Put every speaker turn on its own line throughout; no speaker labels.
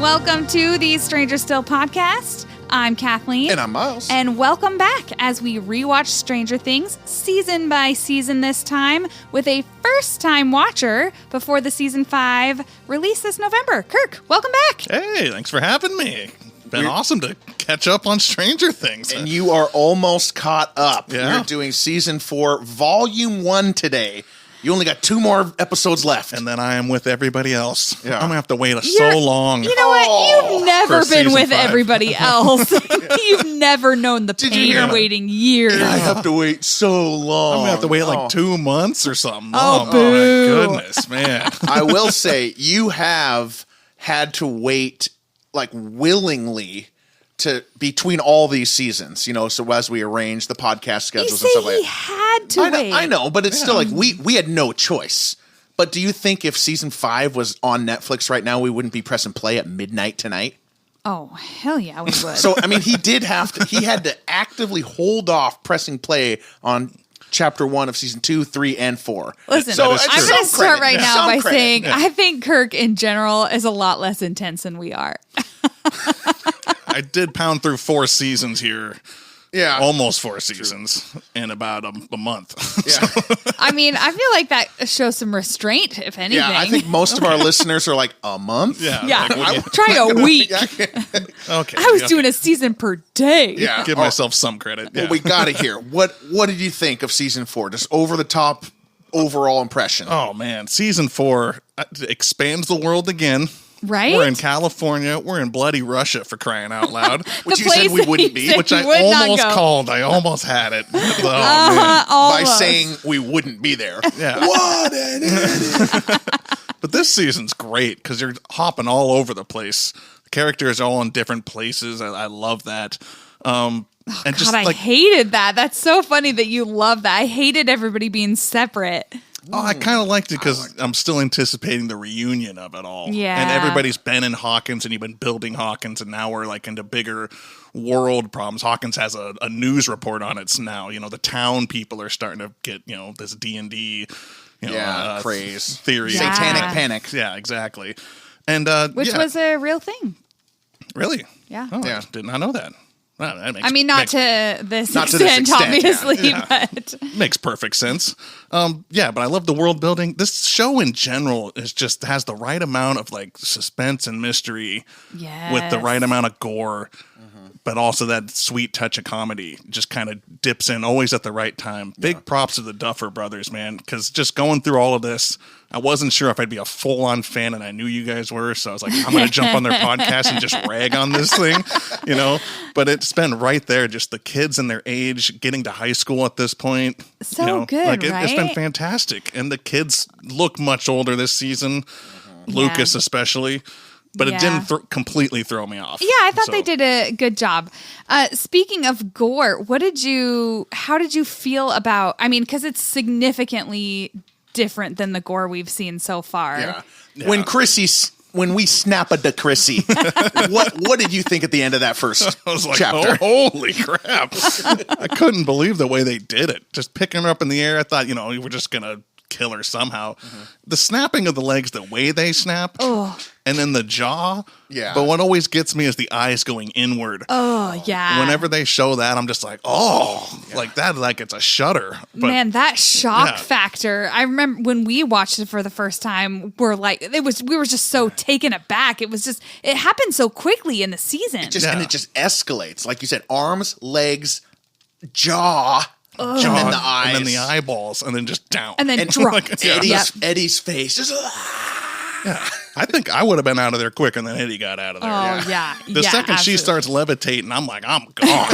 welcome to the Stranger Still podcast. I'm Kathleen.
And I'm Miles.
And welcome back as we rewatch Stranger Things season by season this time with a first-time watcher before the season 5 release this November. Kirk, welcome back.
Hey, thanks for having me. Been awesome to catch up on Stranger Things.
And you are almost caught up.
Yeah.
We're doing season 4, volume 1 today. You only got 2 more episodes left.
And then I am with everybody else.
Yeah.
I'm going to have to wait so long.
You know what? You've never
For
been
season
with
5.
everybody else. You've never known the pain of waiting years.
I have to wait so long.
I'm going to have to wait like 2 months or something.
Oh,
my
boo.
goodness, man.
I will say, you have had to wait, like, willingly to between all these seasons, so as we arrange the podcast schedules and stuff like
he
that.
had to wait.
I know, but it's still like we had no choice. But do you think if season 5 was on Netflix right now, we wouldn't be pressing play at midnight tonight?
Oh, hell yeah, we would.
So, I mean, he had to actively hold off pressing play on chapter 1 of season 2, 3, and 4.
Listen,
so
I'm going to start right now by saying
Yeah.
I think Kirk in general is a lot less intense than we are.
I did pound through 4 seasons here.
Yeah.
Almost 4 seasons in about a month.
Yeah.
I mean, I feel like that shows some restraint, if anything.
Yeah, I think most of our listeners are like, a month?
Yeah.
Yeah,
Like,
try a week.
okay.
I was doing a season per day.
Yeah.
Give myself some credit.
Well,
Yeah.
we got to hear. What did you think of season 4? Just over the top overall impression.
Oh, man. Season 4 expands the world again.
Right?
We're in California. We're in bloody Russia, for crying out loud.
Which
The
you said
place
we
that
wouldn't
he
be.
said
Which
he
I
would not
almost
go.
called. I almost had it. Oh, man.
By
Almost.
saying we wouldn't be there.
Yeah.
What an idiot.
But this season's great because you're hopping all over the place. The characters are all in different places. I love that. And
God, I hated that. That's so funny that you love that. I hated everybody being separate.
Oh, I kind of liked it because I'm still anticipating the reunion of it all.
Yeah.
And everybody's been in Hawkins and you've been building Hawkins, and now we're like into bigger world problems. Hawkins has a news report on it now. The town people are starting to get, this D&D,
craze.
theory.
Yeah.
Satanic panic.
Yeah, exactly. And
Which was a real thing.
really?
Yeah.
Oh,
Yeah.
I did not know that. Wow, that makes,
I mean, not
makes,
to this
Not to this
extent,
extent,
obviously,
yeah.
but
makes perfect sense. But I love the world building. This show in general has the right amount of like suspense and mystery with the right amount of gore, but also that sweet touch of comedy just kind of dips in always at the right time. Big props to the Duffer Brothers, man, because just going through all of this, I wasn't sure if I'd be a full-on fan, and I knew you guys were, so I was like, I'm going to jump on their podcast and just rag on this thing, But it's been right there, just the kids and their age, getting to high school at this point.
So good,
It's been
right?
fantastic. And the kids look much older this season, Lucas especially. But it didn't completely throw me off.
Yeah, I thought they did a good job. Speaking of gore, how did you feel about, because it's significantly different than the gore we've seen so far.
Yeah. When we snap a Chrissy, what did you think at the end of that first
I was like,
chapter?
oh, holy crap. I couldn't believe the way they did it. Just picking her up in the air. I thought, we were just going to kill her somehow. The snapping of the legs, the way they snap, and then the jaw.
Yeah.
But what always gets me is the eyes going inward.
Oh, yeah.
Whenever they show that, I'm just like, like that, like it's a shudder. But
Man, that shock
Yeah.
factor. I remember when we watched it for the first time, we were just so taken aback. It happened so quickly in the season.
And it just escalates. Like you said, arms, legs, jaw, and then the eyes.
and then the eyeballs, and then just down.
and then drop.
Like, yeah.
Eddie's face. Just,
I think I would have been out of there quicker than Eddie got out of there.
Oh, yeah.
The second
absolutely.
she starts levitating, I'm like, I'm gone.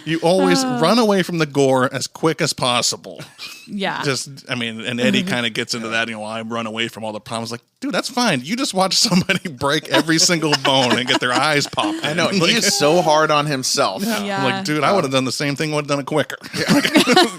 You always run away from the gore as quick as possible.
Yeah.
And Eddie kind of gets into that, I run away from all the problems. Like, dude, that's fine. You just watch somebody break every single bone and get their eyes popped.
I know. He is so hard on himself.
Yeah.
I'm like, dude, I would have done the same thing, would have done it quicker.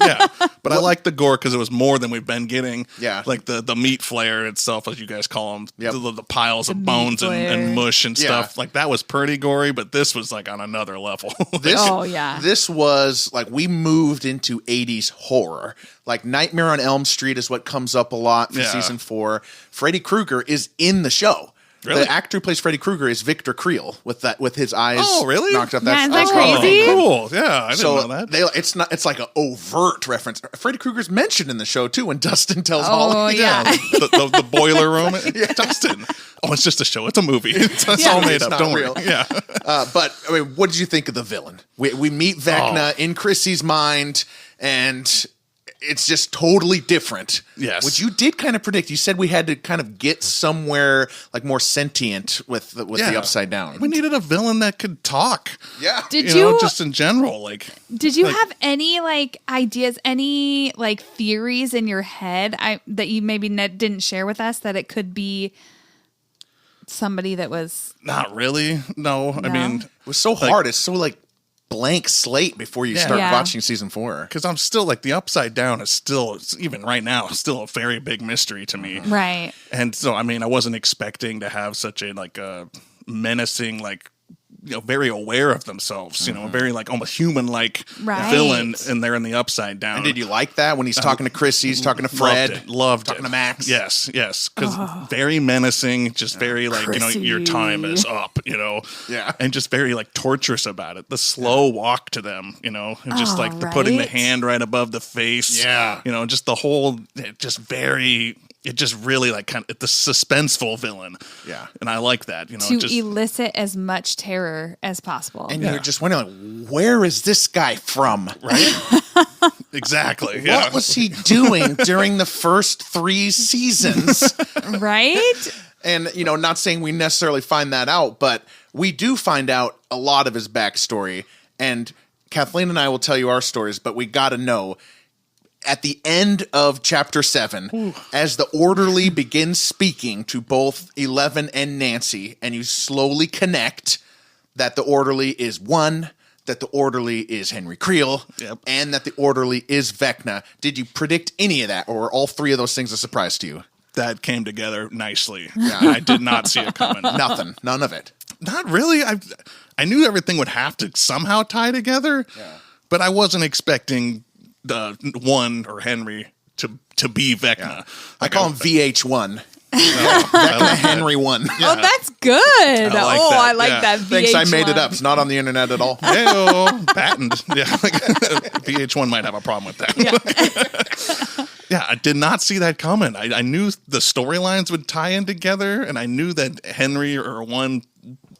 Yeah. But I like the gore because it was more than we've been getting.
Yeah.
Like the meat flare itself, as you guys call them.
Yep.
The piles of
meat
bones and
flare.
mush and
Yeah.
stuff. Like, that was pretty gory, but this was like on another level.
This,
Oh, yeah.
This was like we moved into 80s horror. Like Nightmare on Elm Street is what comes up a lot for season 4. Freddy Krueger is in the show.
Really?
The actor who plays Freddy Krueger is Victor Creel with his eyes knocked up.
Isn't that crazy?
Cool. Yeah, I didn't know that.
It's like an overt reference. Freddy Krueger's mentioned in the show too when Dustin tells Holly.
Yeah.
The boiler room. Dustin. Oh, it's just a show. It's a movie. It's all made up.
Not
Don't
real.
worry. Yeah.
But I mean, what did you think of the villain? We meet Vecna in Chrissy's mind, and it's just totally different.
Yes.
Which you did kind of predict. You said we had to kind of get somewhere like more sentient with the Upside Down.
We needed a villain that could talk.
Yeah.
Did
you know, just in general, like.
Did you have any ideas, any theories in your head that you maybe didn't share with us that it could be somebody that was
not really? No. I mean,
it was so hard. It's so blank slate before you start watching season 4.
Because I'm still the Upside Down is still, even right now, still a very big mystery to me.
Right.
And so, I mean, I wasn't expecting to have such a menacing, very aware of themselves, very almost human-like villain, and they're in the Upside Down.
And did you like that when he's talking to Chrissy, he's talking to Fred,
loved
talking
it.
to Max?
Yes, because very menacing, just very your time is up, and just very torturous about it. The slow walk to them, and just the putting the hand right above the face, just the whole, just very. It just really kind of the suspenseful villain. Yeah. And I like that,
to elicit as much terror as possible.
And you're just wondering, where is this guy from?
Right? Exactly. Yeah.
What was he doing during the first 3 seasons?
Right?
And, not saying we necessarily find that out, but we do find out a lot of his backstory. And Kathleen and I will tell you our stories, but we got to know. At the end of chapter 7, as the orderly begins speaking to both Eleven and Nancy, and you slowly connect that the orderly is one, that the orderly is Henry Creel, and that the orderly is Vecna. Did you predict any of that, or were all 3 of those things a surprise to you?
That came together nicely. Yeah. I did not see it coming.
Nothing. None of it.
Not really. I knew everything would have to somehow tie together, but I wasn't expecting the one or Henry to be Vecna.
Yeah. I call him VH1. Vecna Henry 1.
Yeah. Oh, that's good. I like that. VH1.
Thanks, I made it up. It's not on the internet at all.
Patent. Yeah, VH1 might have a problem with that. Yeah, I did not see that coming. I knew the storylines would tie in together, and I knew that Henry or one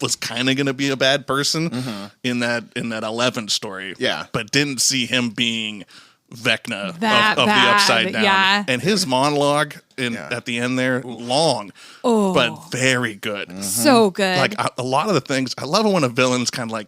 was kind of going to be a bad person in that 11 story. Yeah, but didn't see him being Vecna of the Upside Down. Yeah. And his monologue at the end there, long, but very good.
So good.
A lot of the things, I love it when a villain's kind of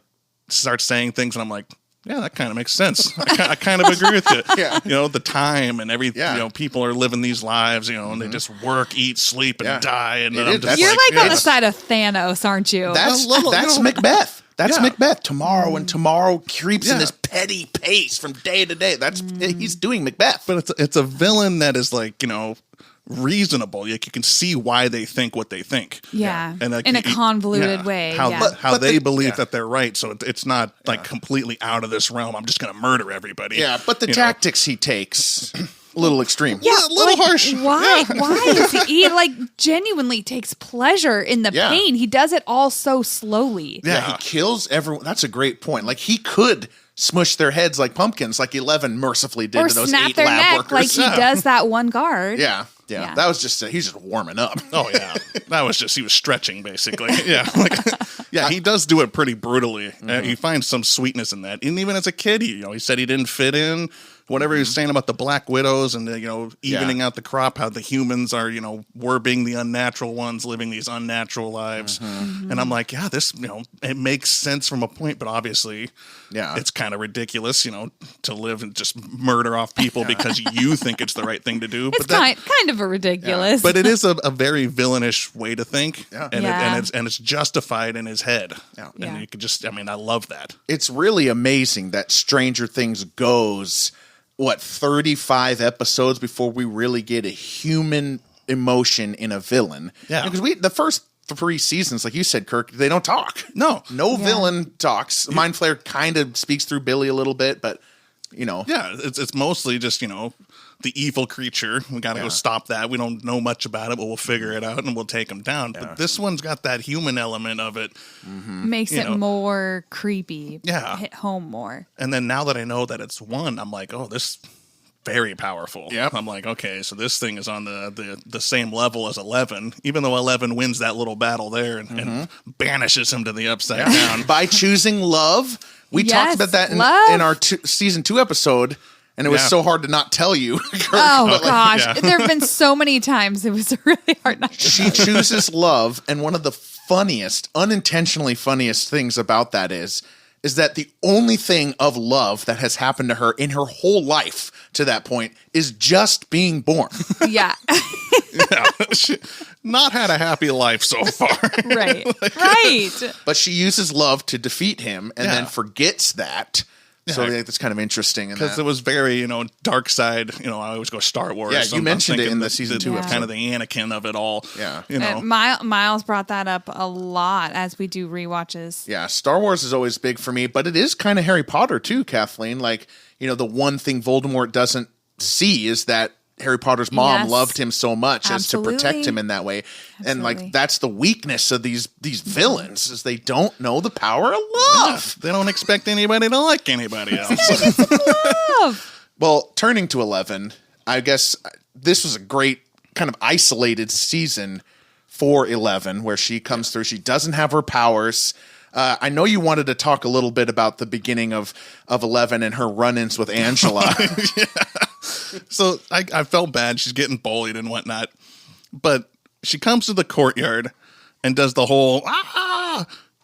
starts saying things and I'm like, yeah, that kind of makes sense. I kind of agree with it. The time and everything, people are living these lives, and they just work, eat, sleep, and die. And
you're on the side of Thanos, aren't you?
That's Macbeth. That's Macbeth. Tomorrow and tomorrow creeps in this petty pace from day to day. He's doing Macbeth.
But it's a villain that is reasonable. You can see why they think what they think.
Yeah. And in a convoluted way.
How they believe that they're right. So it's not completely out of this realm. I'm just going to murder everybody.
Yeah. But the tactics he takes, a little extreme.
Yeah.
A little harsh.
Why? Yeah. Why is he genuinely takes pleasure in the pain? He does it all so slowly.
Yeah. He kills everyone. That's a great point. He could smush their heads like pumpkins, like 11 mercifully did to those 8 lab workers.
Like he does that one guard.
Yeah. That was just he's just warming up.
Oh yeah, that was just he was stretching basically. Yeah, he does do it pretty brutally. He finds some sweetness in that, and even as a kid, he said he didn't fit in. Whatever he was saying about the Black Widows and evening out the crop, how the humans are we're being the unnatural ones living these unnatural lives, and I'm like, this it makes sense from a point, but obviously, it's kind of ridiculous, to live and just murder off people because you think it's the right thing to do.
It's kind of a ridiculous,
but it is a very villainish way to think, and it's justified in his head, and you could just, I love that.
It's really amazing that Stranger Things goes 35 episodes before we really get a human emotion in a villain. Yeah, because the first 3 seasons, like you said, Kirk, they don't talk. No villain talks. Mind Flayer kind of speaks through Billy a little bit, but
Yeah, it's mostly just, the evil creature. We got to go stop that. We don't know much about it, but we'll figure it out and we'll take him down. Yeah. But this one's got that human element of it.
Mm-hmm. Makes it more creepy.
Yeah.
Hit home more.
And then now that I know that it's one, I'm like, oh, this very powerful.
Yep.
I'm like, okay, so this thing is on the same level as 11, even though 11 wins that little battle there and banishes him to the upside down.
By choosing love. We talked about that in our season 2 episode. And it was so hard to not tell you. Kirk,
gosh. There have been so many times it was really hard not to
She chooses love. And one of the unintentionally funniest things about that is that the only thing of love that has happened to her in her whole life to that point is just being born.
Yeah.
She not had a happy life so far.
Right. Right.
But she uses love to defeat him and then forgets that. So I think that's kind of interesting.
Because it was very, dark side. I always go Star Wars.
Yeah,
so
you mentioned it in the
season
2
kind of the Anakin of it all.
Yeah.
Miles brought that up a lot as we do rewatches.
Yeah, Star Wars is always big for me, but it is kind of Harry Potter too, Kathleen. Like, the one thing Voldemort doesn't see is that Harry Potter's mom loved him so much as to protect him in that way. Absolutely. And that's the weakness of these villains is they don't know the power of love.
Yeah, they don't expect anybody to like anybody else.
Love.
Well, turning to 11, I guess this was a great kind of isolated season for 11 where she comes through. She doesn't have her powers. I know you wanted to talk a little bit about the beginning of 11 and her run-ins with Angela.
Yeah. So I felt bad. She's getting bullied and whatnot. But she comes to the courtyard and does the whole,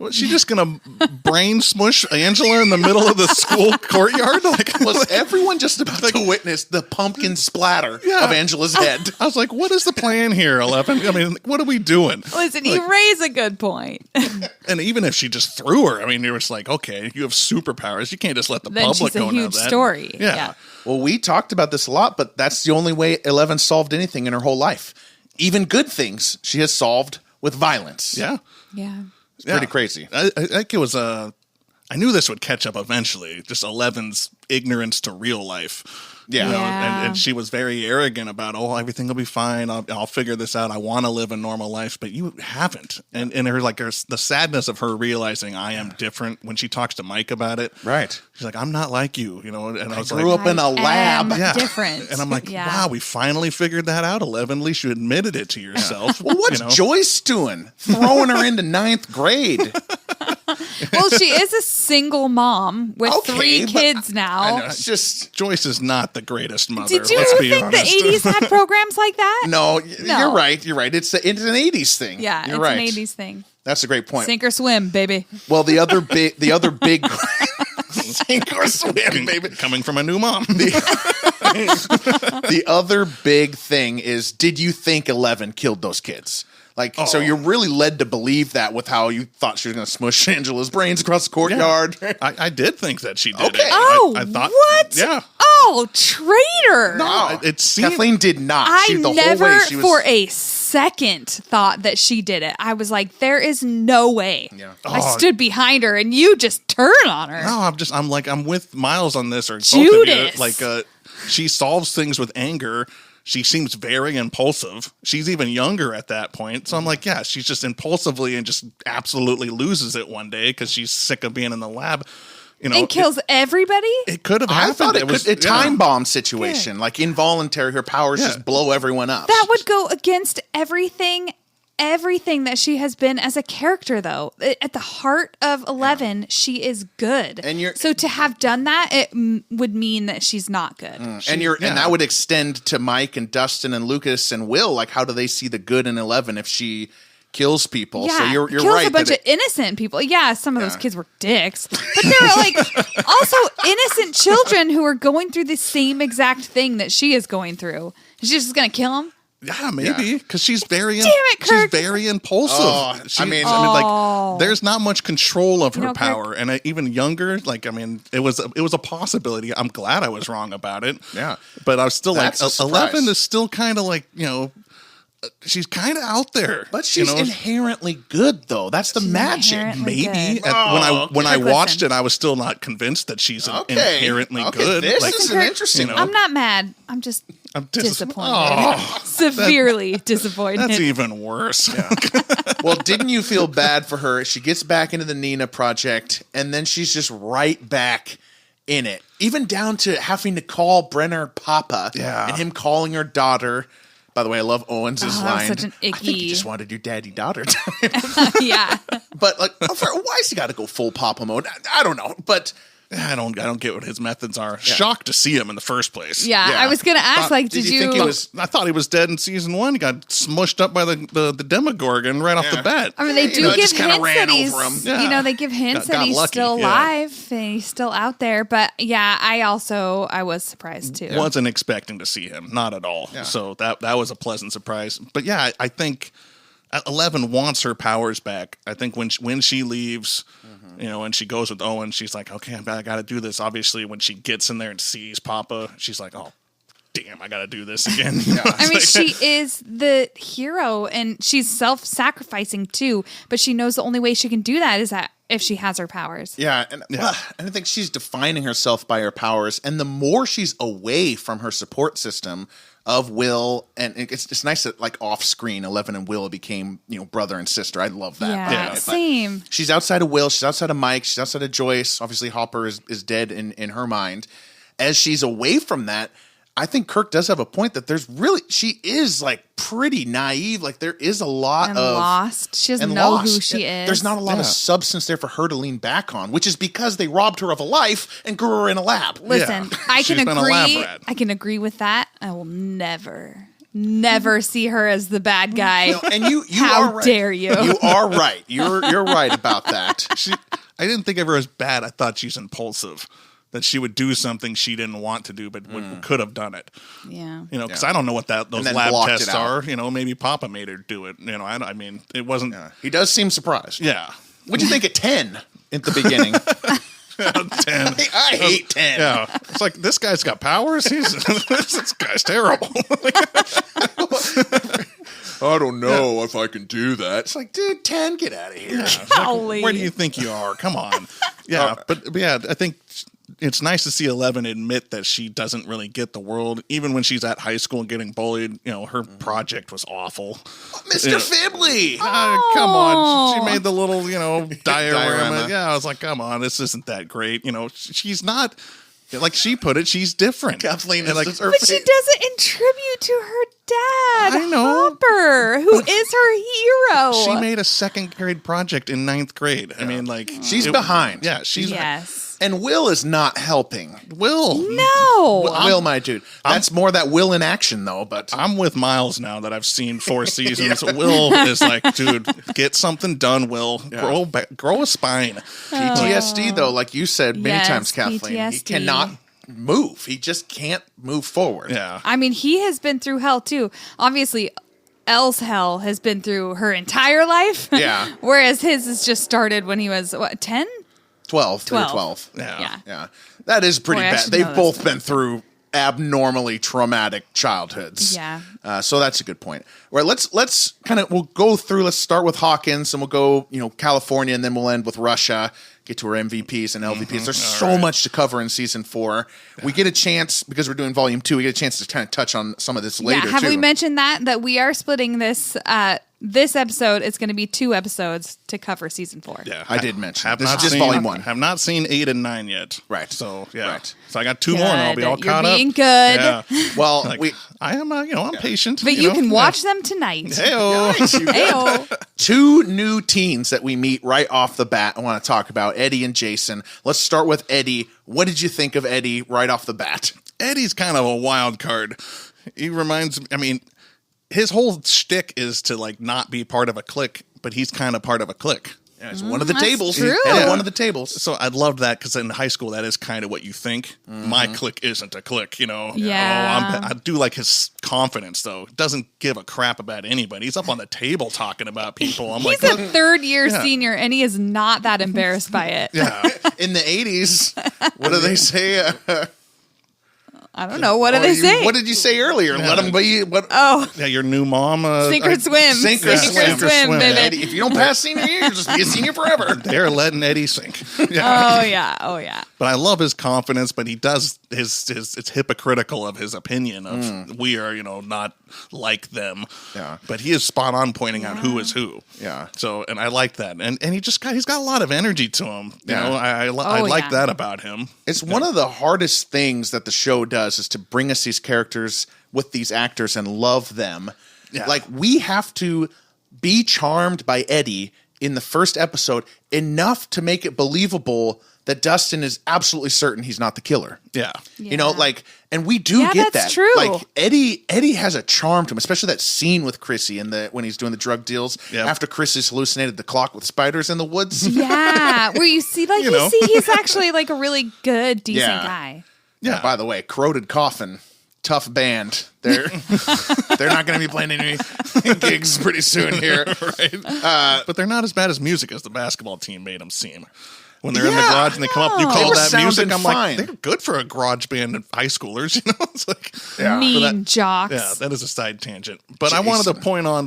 Was she just going to brain smush Angela in the middle of the school courtyard?
Was everyone just about to witness the pumpkin splatter of Angela's head?
I was like, what is the plan here, 11? I mean, what are we doing?
Listen, you raise a good point.
And even if she just threw her, I mean, you're just like, okay, you have superpowers. You can't just let the public go.
Then she's a huge story.
Yeah.
Well, we talked about this a lot, but that's the only way 11 solved anything in her whole life. Even good things she has solved with violence.
Yeah.
Yeah.
It's pretty crazy.
I think it was I knew this would catch up eventually. Just 11's ignorance to real life.
Yeah.
And she was very arrogant about, everything will be fine. I'll figure this out. I want to live a normal life, but you haven't. And the sadness of her realizing I am different when she talks to Mike about it.
Right.
She's like, I'm not like you, And I was
grew up in a lab.
Different.
And I'm like, wow, we finally figured that out, 11. At least you admitted it to yourself.
Well, what's Joyce doing? Throwing her into 9th grade.
Well, she is a single mom with 3 kids now.
I know, it's just
Joyce is not the greatest mother.
Did you
let's be
think
honest.
the 80s had programs like that?
No, you're right. You're right. It's an 80s thing.
Yeah,
you're right.
An 80s thing.
That's a great point.
Sink or swim, baby.
Well, the other big sink or swim, baby.
Coming from a new mom.
The other big thing is, did you think 11 killed those kids? So you're really led to believe that with how you thought she was going to smush Angela's brains across the courtyard.
Yeah. I did think that she did it.
I thought, what?
Yeah.
Oh, traitor.
No,
it seemed...
Kathleen did not.
I never for a second thought that she did it. I was like, there is no way. Yeah. I stood behind her and you just turn on her.
No, I'm with Miles on this, or
Judas.
Both of you. She solves things with anger. She seems very impulsive. She's even younger at that point. So I'm like, yeah, she's just impulsively and just absolutely loses it one day because she's sick of being in the lab.
And kills everybody?
It could have happened.
I thought it was a time bomb situation, like involuntary. Her powers just blow everyone up.
That would go against everything that she has been as a character, though. At the heart of 11, she is good. So to have done that, it would mean that she's not good.
And that would extend to Mike and Dustin and Lucas and Will. Like, how do they see the good in 11 if she kills people?
Yeah,
so you're
kills
right.
A bunch of innocent people. Yeah, some of those kids were dicks, but they were also innocent children who are going through the same exact thing that she is going through. She's just gonna kill them.
Yeah, maybe because she's very
Damn it, Kirk.
She's very impulsive. There's not much control of her power,
Kirk.
and even younger. It was a possibility. I'm glad I was wrong about it.
Yeah,
but I was still
That's
11 is still kind of she's kind of out there.
But she's inherently good, though. That's the magic.
Maybe. When I watched it, I was still not convinced that she's inherently good.
This is an interesting.
I'm not mad. I'm disappointed. Severely disappointed.
That's even worse.
Yeah. Well, didn't you feel bad for her? She gets back into the Nina project, and then she's just right back in it. Even down to having to call Brenner Papa and him calling her daughter. By the way, I love Owens' line.
Such an icky.
I think you just wanted your daddy-daughter time.
Yeah.
But like, why has he got to go full Papa mode? I don't know. But
I don't get what his methods are. Yeah. Shocked to see him in the first place.
Yeah, I was going to ask, did you
think he was?
I thought he was dead in season 1. He got smushed up by the Demogorgon right off the bat.
I mean, they do give hints that he's, they give hints that he's still alive and he's still out there. But yeah, I was surprised too.
Wasn't expecting to see him, not at all. Yeah. So that was a pleasant surprise. But yeah, I think 11 wants her powers back. I think when she leaves. And she goes with Owen, she's like, okay, I got to do this. Obviously, when she gets in there and sees Papa, she's like, oh, damn, I got to do this again.
I mean, she is the hero, and she's self-sacrificing too, but she knows the only way she can do that is that if she has her powers.
Yeah, and I think she's defining herself by her powers, and the more she's away from her support system of Will, and it's nice that like off screen, 11 and Will became brother and sister. I love that.
Yeah, same.
She's outside of Will. She's outside of Mike. She's outside of Joyce. Obviously, Hopper is dead in her mind. As she's away from that, I think Kirk does have a point that she is like pretty naive. Like there is a lot of
lost. She doesn't know who she is.
There's not a lot of substance there for her to lean back on, which is because they robbed her of a life and grew her in a lab.
Listen, I can agree. I can agree with that. I will never see her as the bad guy.
No, and you
how
are right.
dare you?
You are right. You're right about that.
I didn't think of her as bad. I thought she's impulsive. That she would do something she didn't want to do, but could have done it.
Yeah.
Because I don't know what those lab tests are. Maybe Papa made her do it. I mean, it wasn't. Yeah.
He does seem surprised.
Yeah.
What'd you think at 10 at the beginning?
10.
I hate 10.
Yeah. It's like, this guy's got powers. This guy's terrible.
I don't know if I can do that. It's like, dude, 10, get out of here.
Yeah, like, where do you think you are? Come on. Yeah. But yeah, I think it's nice to see 11 admit that she doesn't really get the world. Even when she's at high school and getting bullied, her project was awful.
Mr. Fibley!
Come on. She made the little, diorama. Yeah, I was like, come on, this isn't that great. She's not... Like she put it, she's different.
Kathleen
is but she does it in tribute to her dad, Hopper, who is her hero.
She made a second grade project in 9th grade. I mean, like...
She's behind.
Yeah, she's...
Yes.
And Will is not helping.
No.
Will, my dude. That's more that Will in action, though. But
I'm with Miles now that I've seen 4 seasons. Will is like, dude, get something done, Will. Yeah. Grow a spine.
PTSD, though, like you said many times, Kathleen. PTSD. He cannot move. He just can't move forward.
Yeah.
I mean, he has been through hell, too. Obviously, Elle's hell has been through her entire life.
Yeah.
Whereas his has just started when he was, 10?
12.
12.
Yeah. That is pretty bad. They've both been through abnormally traumatic childhoods.
Yeah.
So that's a good point. All right, let's we'll go through. Let's start with Hawkins, and we'll go, California, and then we'll end with Russia. Get to our MVPs and LVPs. There's so much to cover in season 4. Yeah. We get a chance, because we're doing volume 2, we get a chance to kind of touch on some of this later.
Yeah, have we mentioned that we are splitting this? This episode, it's going to be 2 episodes to cover season 4.
Yeah, I did mention.
This is
just volume 1.
Have not seen 8 and 9 yet.
Right.
So yeah.
Right.
So I got 2 more, and I'll be all caught up.
You're being good.
Yeah.
Well,
I am. I'm patient.
But you can watch them tonight.
Heyo.
Heyo.
2 new teens that we meet right off the bat. I want to talk about Eddie and Jason. Let's start with Eddie. What did you think of Eddie right off the bat?
Eddie's kind of a wild card. He reminds me. I mean, his whole shtick is to not be part of a clique, but he's kind of part of a clique.
Yeah, it's one of the tables.
True.
One of the tables.
So I loved that, because in high school, that is kind of what you think. My clique isn't a clique,
Yeah.
I do like his confidence, though. Doesn't give a crap about anybody. He's up on the table talking about people.
He's a third-year senior, and he is not that embarrassed by it.
Yeah.
In the 80s, what do they say?
I don't know. What do they say?
What did you say earlier?
Yeah.
Let them be. What?
Oh.
Yeah, your new mom.
Sink or swim.
Sink or swim.
baby.
Eddie, if you don't pass senior year, you'll just be a senior forever.
They're letting Eddie sink.
Oh, yeah.
But I love his confidence, but he does it's hypocritical of his opinion of we are, not like them.
Yeah.
But he is spot on pointing out who is who.
Yeah.
So, and I like that. And he's got a lot of energy to him. You
Yeah.
know, I like that about him.
It's one of the hardest things that the show does is to bring us these characters with these actors and love them.
Yeah.
Like, we have to be charmed by Eddie in the first episode enough to make it believable that Dustin is absolutely certain he's not the killer.
Yeah.
And we do get
that's
that.
true.
Like, Eddie has a charm to him, especially that scene with Chrissy when he's doing the drug deals after Chrissy's hallucinated the clock with spiders in the woods.
Yeah, where you see, he's actually like a really good, decent guy.
Yeah. By the way, Corroded Coffin, tough band. They're not going to be playing any gigs pretty soon here,
right? But they're not as bad as music as the basketball team made them seem. When they're in the garage and they come up, you call that music. I'm like, they're good for a garage band of high schoolers. It's like
mean jocks.
Yeah, that is a side tangent. But I wanted to point on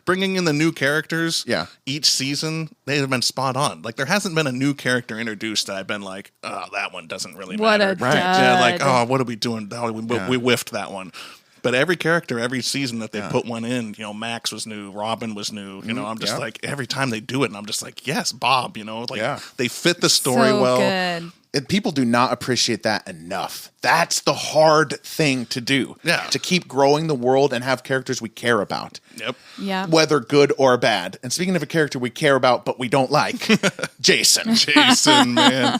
bringing in the new characters.
Yeah.
Each season they have been spot on. Like there hasn't been a new character introduced that I've been like, oh, that one doesn't really matter.
What a dud.
Yeah, like what are we doing? We whiffed that one. But every character, every season that they put one in, Max was new, Robin was new. I'm just like, every time they do it, and I'm just like, yes, Bob. They fit the story well.
Good.
And people do not appreciate that enough. That's the hard thing to do.
Yeah.
To keep growing the world and have characters we care about.
Yep.
Yeah.
Whether good or bad. And speaking of a character we care about but we don't like, Jason.
Jason, man.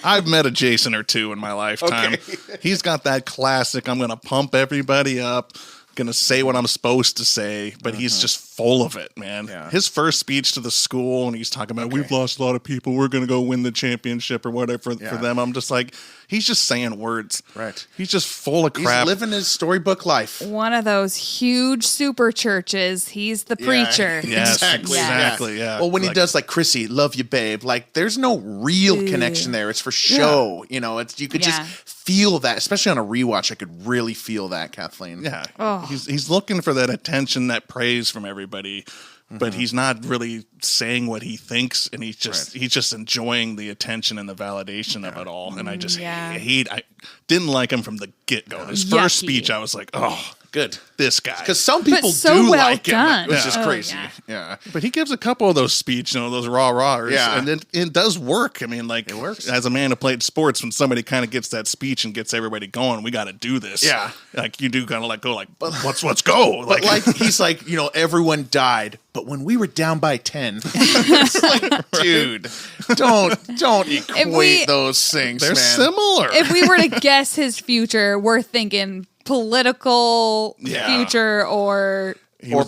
I've met a Jason or two in my lifetime.
Okay.
He's got that classic, I'm going to pump everybody up, going to say what I'm supposed to say, but he's just full of it, man.
Yeah.
His first speech to the school, and he's talking about, we've lost a lot of people, we're going to go win the championship or whatever for them. I'm just like, he's just saying words.
Right.
He's just full of crap.
He's living his storybook life.
One of those huge super churches. He's the preacher.
Yes,
exactly.
Yeah.
Well, when he does Chrissy, love you, babe. There's no real connection there. It's for show.
Yeah.
You could just feel that, especially on a rewatch. I could really feel that, Kathleen.
Yeah.
Oh.
He's looking for that attention, that praise from everybody, but he's not really saying what he thinks, and he's just enjoying the attention and the validation of it all. And I just I didn't like him from the get-go. His first speech, I was like, oh, good, this guy.
Because some people
so
do
well
like
done.
him, which is crazy.
Yeah.
But he gives a couple of those speech, those rah-rahs, and it does work. I mean, it
works.
As a man who played sports, when somebody kind of gets that speech and gets everybody going, we got to do this.
Yeah.
You do kind of go let's go.
But he's like, everyone died, but when we were down by 10, it's like, dude, don't equate those things,
They're
man.
similar.
If we were to guess his future, we're thinking political future or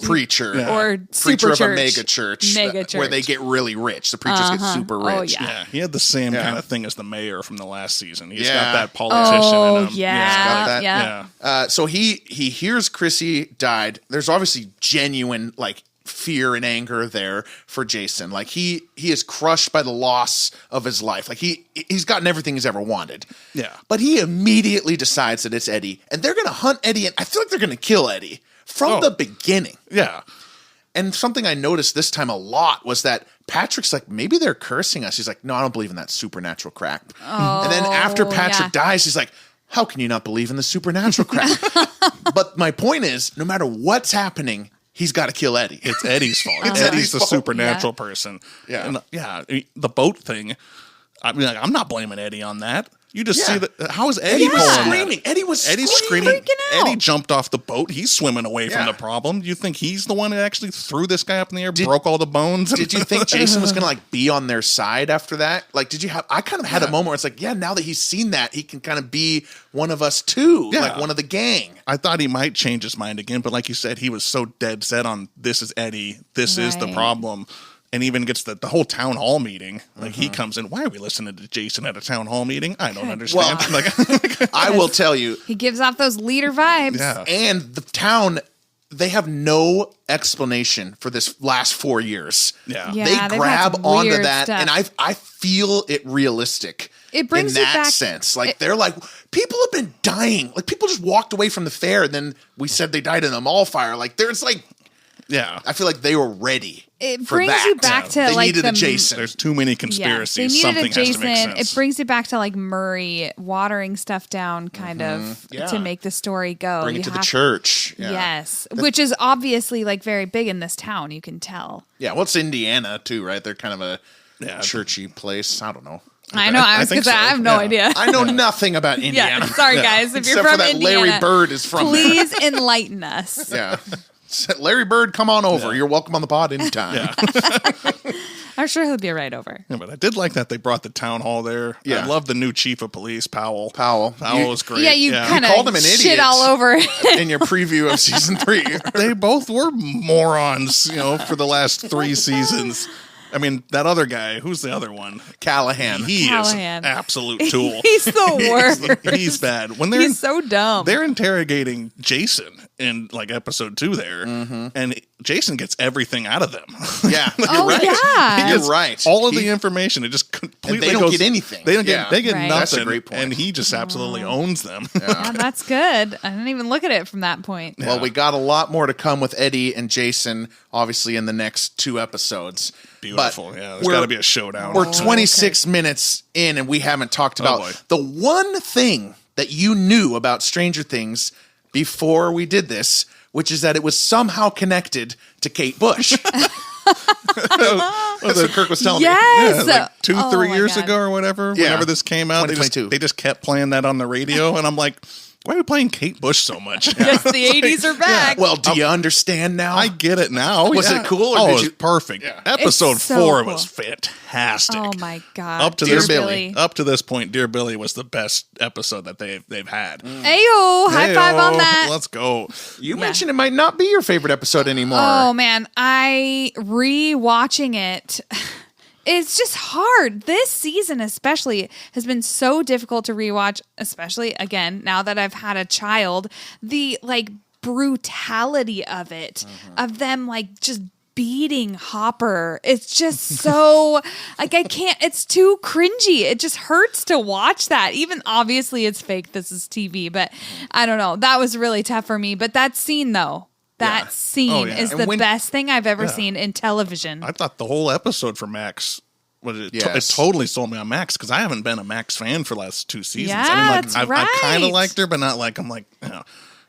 preacher.
or
Preacher
super
of
church.
a mega church.
Mega
Where they
church.
get really rich. The preachers get super rich.
Oh, yeah.
He had the same
Yeah.
kind of thing as the mayor from the last season. He's
Yeah.
got that politician
Oh,
in him.
yeah.
got that.
Yeah.
So he hears Chrissy died. There's obviously genuine fear and anger there for Jason. He is crushed by the loss of his life. He's gotten everything he's ever wanted.
Yeah.
But he immediately decides that it's Eddie, and they're going to hunt Eddie, and I feel like they're going to kill Eddie from the beginning.
Yeah.
And something I noticed this time a lot was that Patrick's like, maybe they're cursing us. He's like, no, I don't believe in that supernatural crap. And then after Patrick dies, he's like, how can you not believe in the supernatural crap? But my point is, no matter what's happening, he's got to kill Eddie.
It's Eddie's fault.
It's
Eddie's
Eddie's
the
fault.
supernatural person.
Yeah.
And, the boat thing. I mean, I'm not blaming Eddie on that. You just see that. How is Eddie
Eddie was
pulling
screaming.
that?
Eddie was
Eddie's
screaming.
Freaking out.
Eddie jumped off the boat. He's swimming away from
Yeah.
the problem. You think he's the one that actually threw this guy up in the air, broke all the bones?
Did you think Jason was going to be on their side after that? Did you have, I kind of had a moment where it's like, now that he's seen that, he can kind of be one of us too.
Yeah.
One of the gang.
I thought he might change his mind again, but like you said, he was so dead set on this is Eddie. This is the
Right.
problem. And even gets the whole town hall meeting. He comes in. Why are we listening to Jason at a town hall meeting? I don't understand.
I will tell you.
He gives off those leader vibes.
Yeah.
And the town they have no explanation for this last 4 years.
Yeah.
They grab onto that, and I feel it realistic.
It brings
in
you
that
back,
sense. Like, they're like, people have been dying. Like, people just walked away from the fair, and then we said they died in a mall fire. Like, there's like,
yeah,
I feel like they were ready.
It
for
brings
that.
you back to
they
like
needed a Jason.
There's too many conspiracies.
They needed
Something
a Jason.
has to make sense.
It brings you back to like Murray watering stuff down, kind of to make the story go.
Bring it to the church. Yeah.
Yes, which is obviously like very big in this town. You can tell.
Yeah, well, it's Indiana too, right? They're kind of a churchy place. I don't know.
I know. I was going to say, I have no idea.
I know nothing about Indiana.
Sorry, guys. If you're from
that
Indiana,
Larry Bird is from
please enlighten us.
Yeah. Larry Bird, come on over. You're welcome on the pod anytime.
Yeah.
I'm sure he'll be right over.
Yeah, but I did like that they brought the town hall there.
Yeah.
I love the new chief of police, Powell.
Powell
was great.
Yeah, you kind of
called him an
shit
idiot
all over
in your preview of season 3.
They both were morons, for the last 3 seasons. I mean, that other guy, who's the other one?
Callahan.
He is an absolute tool.
He's the worst.
He's bad.
He's so dumb.
They're interrogating Jason in like episode 2 there, and Jason gets everything out of them.
Yeah.
You're right. Yeah.
You're right.
All of the information, it just completely
they don't get anything.
They don't get
Right.
nothing.
That's a great point.
And he just absolutely owns them.
Yeah, that's good. I didn't even look at it from that point.
Well, we got a lot more to come with Eddie and Jason, obviously, in the next 2 episodes.
Beautiful. Yeah, there's got to be a showdown.
We're 26 minutes in, and we haven't talked about the one thing that you knew about Stranger Things before we did this, which is that it was somehow connected to Kate Bush. That's what Kirk was telling me.
Yes.
Yeah, like 2-3 years ago or whatever, whenever this came out, they just kept playing that on the radio, and I'm like, why are we playing Kate Bush so much?
Yes, the 80s are back.
Yeah. Well, do you understand now?
I get it now.
Was it cool? Or
it
did
was
you...
perfect.
Yeah.
Episode
so
4
cool.
was fantastic.
Oh my god!
Up to
Dear
this
Billy.
Up to this point, Dear Billy was the best episode that they've had.
Ayo, high five on that.
Let's go.
You mentioned it might not be your favorite episode anymore.
Oh man, I rewatching it. It's just hard. This season especially has been so difficult to rewatch, especially again, now that I've had a child, the like brutality of it, of them like just beating Hopper. It's just so like I can't, it's too cringy. It just hurts to watch that. Even obviously it's fake. This is TV, but I don't know. That was really tough for me. But that scene though, that scene is the best thing I've ever seen in television.
I thought the whole episode for Max it
Yes.
totally sold me on Max because I haven't been a Max fan for the last 2 seasons.
Yeah,
I mean, like
that's
I kind of
right.
liked her, but not like I'm like,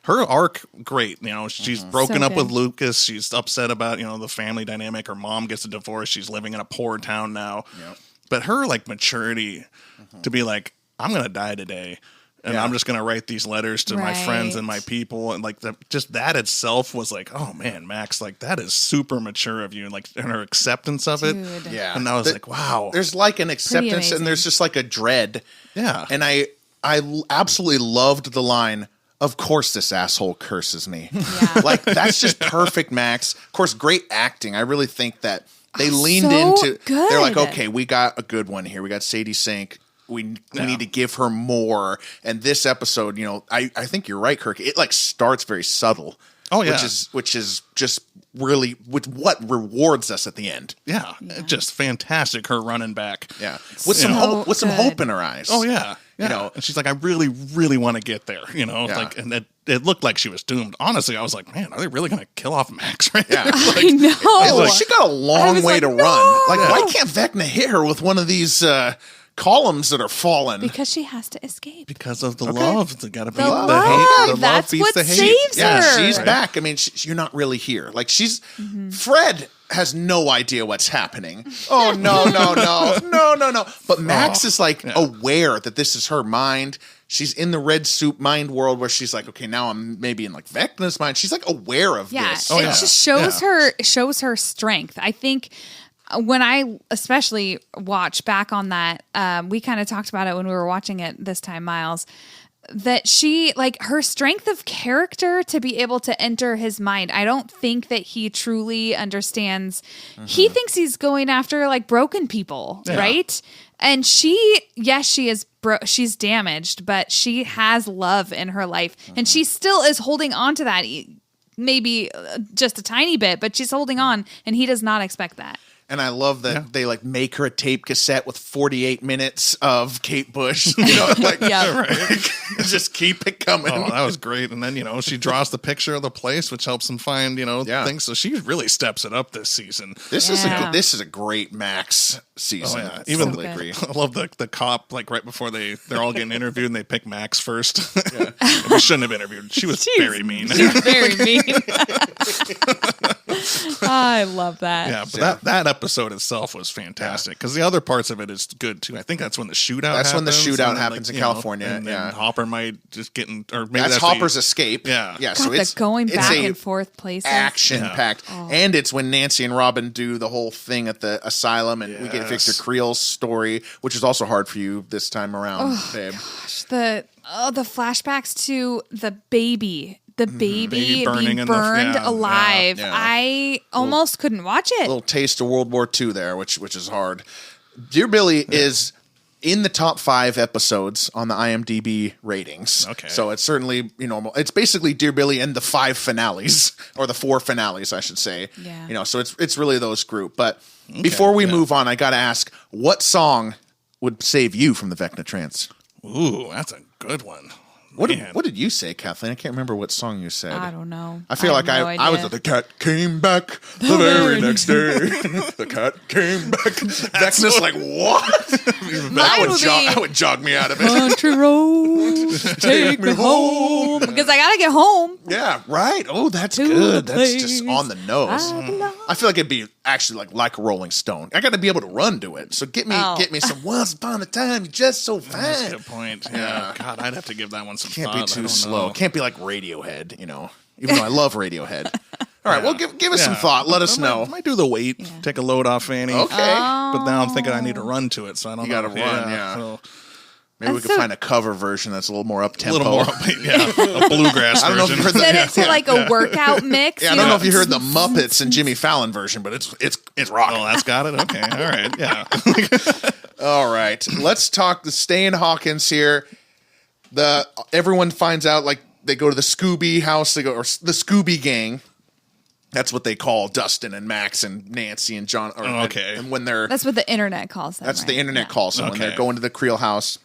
her arc great. She's broken
So
up with
good.
Lucas. She's upset about the family dynamic. Her mom gets a divorce. She's living in a poor town now.
Yep.
But her like maturity to be like, I'm gonna die today. And I'm just going to write these letters to my friends and my people. And like just that itself was like, oh man, Max, like that is super mature of you. And like, and her acceptance of it.
Yeah.
And I was like, wow.
There's like an acceptance and there's just like a dread.
Yeah.
And I absolutely loved the line, of course this asshole curses me.
Yeah.
Like that's just perfect, Max. Of course, great acting. I really think that they leaned
so
into,
good.
they're like, okay, we got a good one here. We got Sadie Sink. We need to give her more. And this episode, I think you're right, Kirk. It like starts very subtle.
Oh yeah.
Which is just really with what rewards us at the end.
Yeah. Just fantastic. Her running back.
Yeah. With some hope in her eyes.
Oh yeah. And she's like, I really, really want to get there. Like, and it looked like she was doomed. Honestly, I was like, man, are they really going to kill off Max right now?
Yeah.
I know.
She got a long way to run. Like, why can't Vecna hit her with one of these columns that are fallen?
Because she has to escape.
Because of the love. It's got to be
The
the
love.
hate. The
That's
love beats
what
the hate.
saves
Yeah,
her.
she's back. I mean, you're not really here. Like Fred has no idea what's happening. Oh no. But Max is like aware that this is her mind. She's in the red soup mind world where she's like, okay, now I'm maybe in like Vecna's mind. She's like aware of this.
It just shows her strength. I think when I especially watch back on that, we kind of talked about it when we were watching it this time, Miles, that she, like, her strength of character to be able to enter his mind. I don't think that he truly understands. He thinks he's going after like broken people, right? And she is she's damaged, but she has love in her life and she still is holding on to that. maybe just a tiny bit, but she's holding on, and he does not expect that.
And I love that they like make her a tape cassette with 48 minutes of Kate Bush. You know, like, just keep it coming.
Oh, that was great. And then, she draws the picture of the place, which helps them find, things. So she really steps it up this season.
This is a great Max season.
Oh, yeah. Even I love the cop, like right before they're all getting interviewed and they pick Max first. Yeah. We shouldn't have interviewed. She was very mean.
She's very mean. I love that.
Yeah, but that episode itself was fantastic because the other parts of it is good too. I think that's when the shootout happens.
That's when the shootout happens in California.
And Hopper might just get in, or maybe
that's Hopper's escape.
Yeah.
God, so it's going back and forth places.
Action-packed. Oh. And it's when Nancy and Robin do the whole thing at the asylum and we get Victor Creel's story, which is also hard for you this time around, babe.
Gosh, the flashbacks to the baby. The baby being burned alive. Yeah. I almost couldn't watch it.
A little taste of World War II there, which is hard. Dear Billy is in the top 5 episodes on the IMDb ratings.
Okay.
So it's certainly normal. It's basically Dear Billy and the 5 finales, or the 4 finales, I should say.
Yeah.
So it's really those group. But before we move on, I got to ask, what song would save you from the Vecna trance?
Ooh, that's a good one.
What did you say, Kathleen? I can't remember what song you said.
I don't know.
I feel I was at the cat came back the very next day. The cat came back. Vecna's like, what? that would jog me out of it.
Country roads, take me home. Because I got to get home.
Yeah, right. Oh, that's good. That's just on the nose. I feel like it'd be actually like a Rolling Stone. I got to be able to run to it. So get me some Once Upon a Time, You're Just So Fine.
That's a good point. Yeah. God, I'd have to give that one some
Can't
thought.
be too slow. Can't be like Radiohead, even though I love Radiohead. All right, well, give us some thought. Let us know.
I might do the wait. Take a load off Fanny.
Okay.
But now I'm thinking I need to run to it, so I don't know.
You got to run,
So.
Maybe we could find a cover version that's a little more up-tempo.
A bluegrass version.
I don't know if you heard
Set it to like a workout mix.
I don't know if you heard the Muppets and Jimmy Fallon version, but it's rocking.
Oh, that's got it? Okay, all right, yeah.
All right, let's talk the Stay in Hawkins here. Everyone finds out, like, they go to the Scooby house, or the Scooby gang. That's what they call Dustin and Max and Nancy and John. And when they're...
That's what the internet calls them.
That's what the internet calls them when they're going to the Creel house.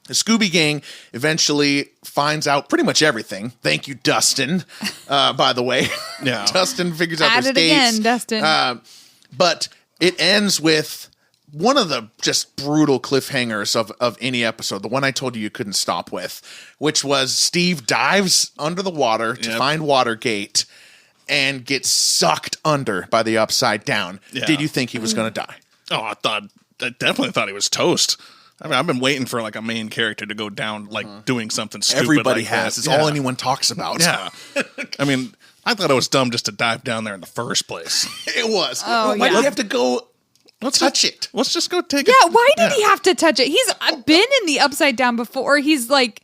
The Scooby gang eventually finds out pretty much everything. Thank you, Dustin, by the way.
Yeah.
Dustin figures out the
dates. Again, Dustin.
But it ends with one of the just brutal cliffhangers of any episode, the one I told you couldn't stop with, which was Steve dives under the water to find Watergate and gets sucked under by the Upside Down. Yeah. Did you think he was going to die?
Oh, I definitely thought he was toast. I mean, I've been waiting for like a main character to go down, like doing something stupid.
Everybody
like
has.
That.
It's all anyone talks about.
Yeah. I mean, I thought it was dumb just to dive down there in the first place.
It was. Why do you have to go touch it?
Let's just go take it.
Yeah, why did he have to touch it? He's been in the Upside Down before. He's like...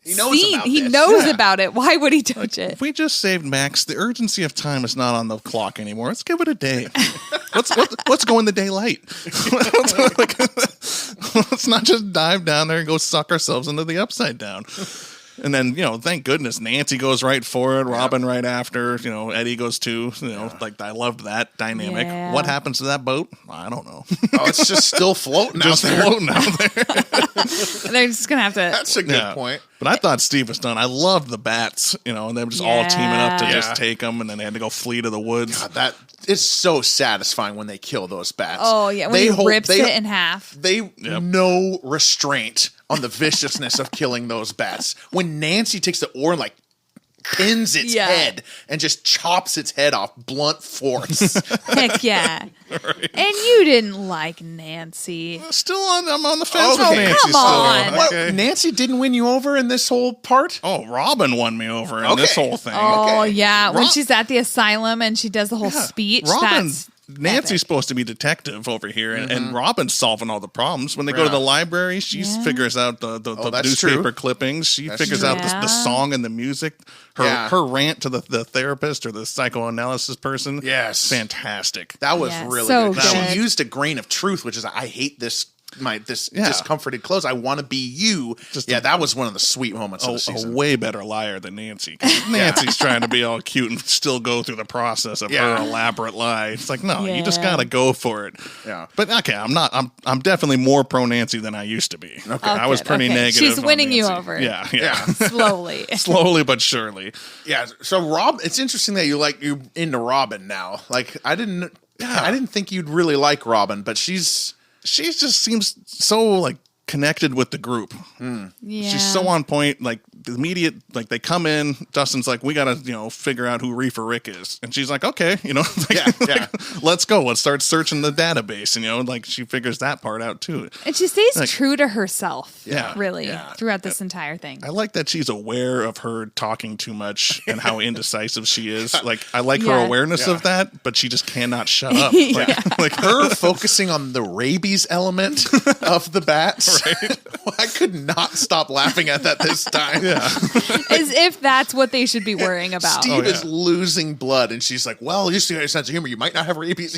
He knows
about it. Why would he touch it?
If we just saved Max, the urgency of time is not on the clock anymore. Let's give it a day. Let's go in the daylight. Let's not just dive down there and go suck ourselves into the Upside Down. And then, thank goodness Nancy goes right for it, Robin right after, Eddie goes too. Like I loved that dynamic.
Yeah.
What happens to that boat? I don't know.
Oh, it's just still floating out there.
They're just going to have to...
That's a good point.
But I thought Steve was done. I loved the bats, and they were just all teaming up to just take them, and then they had to go flee to the woods.
God, that is so satisfying when they kill those bats.
Oh, yeah, when he rips it in half.
They no restraint on the viciousness of killing those bats. When Nancy takes the oar and, like, pins its head and just chops its head off, blunt force.
Heck yeah. Right. And you didn't like Nancy.
I'm on the fence with Nancy.
Come on.
What, Nancy didn't win you over in this whole part?
Oh, Robin won me over in this whole thing.
Oh, yeah. When she's at the asylum and she does the whole speech.
Nancy's supposed to be detective over here, and Robin's solving all the problems. When they go to the library, she figures out the newspaper clippings. She figures out the song and the music. Her rant to the therapist or the psychoanalysis person.
Yes.
Fantastic.
That was really
so
good. She used a grain of truth, which is, I hate this discomforted clothes. I want to be you. That was one of the sweet moments of the season.
A way better liar than Nancy. Nancy's trying to be all cute and still go through the process of her elaborate lie. It's like, no, you just gotta go for it.
Yeah.
But okay, I'm definitely more pro Nancy than I used to be. Okay. I was pretty negative.
She's winning you over.
Yeah.
Slowly
but surely.
Yeah. So it's interesting that you're into Robin now. Like I didn't think you'd really like Robin, but she just seems so like connected with the group.
Yeah.
She's so on point. Like the immediate, like they come in, Dustin's like, we gotta, figure out who Reefer Rick is. And she's like, okay, let's go. Let's start searching the database. And like she figures that part out too.
And she stays true to herself.
Yeah.
Really. Throughout this entire thing.
I like that she's aware of her talking too much and how indecisive she is. Like I like her awareness of that, but she just cannot shut up. Like
her focusing on the rabies element of the bats. Right? I could not stop laughing at that this time.
Yeah.
As if that's what they should be worrying about.
Steve is losing blood, and she's like, well, you see your sense of humor. You might not have rabies.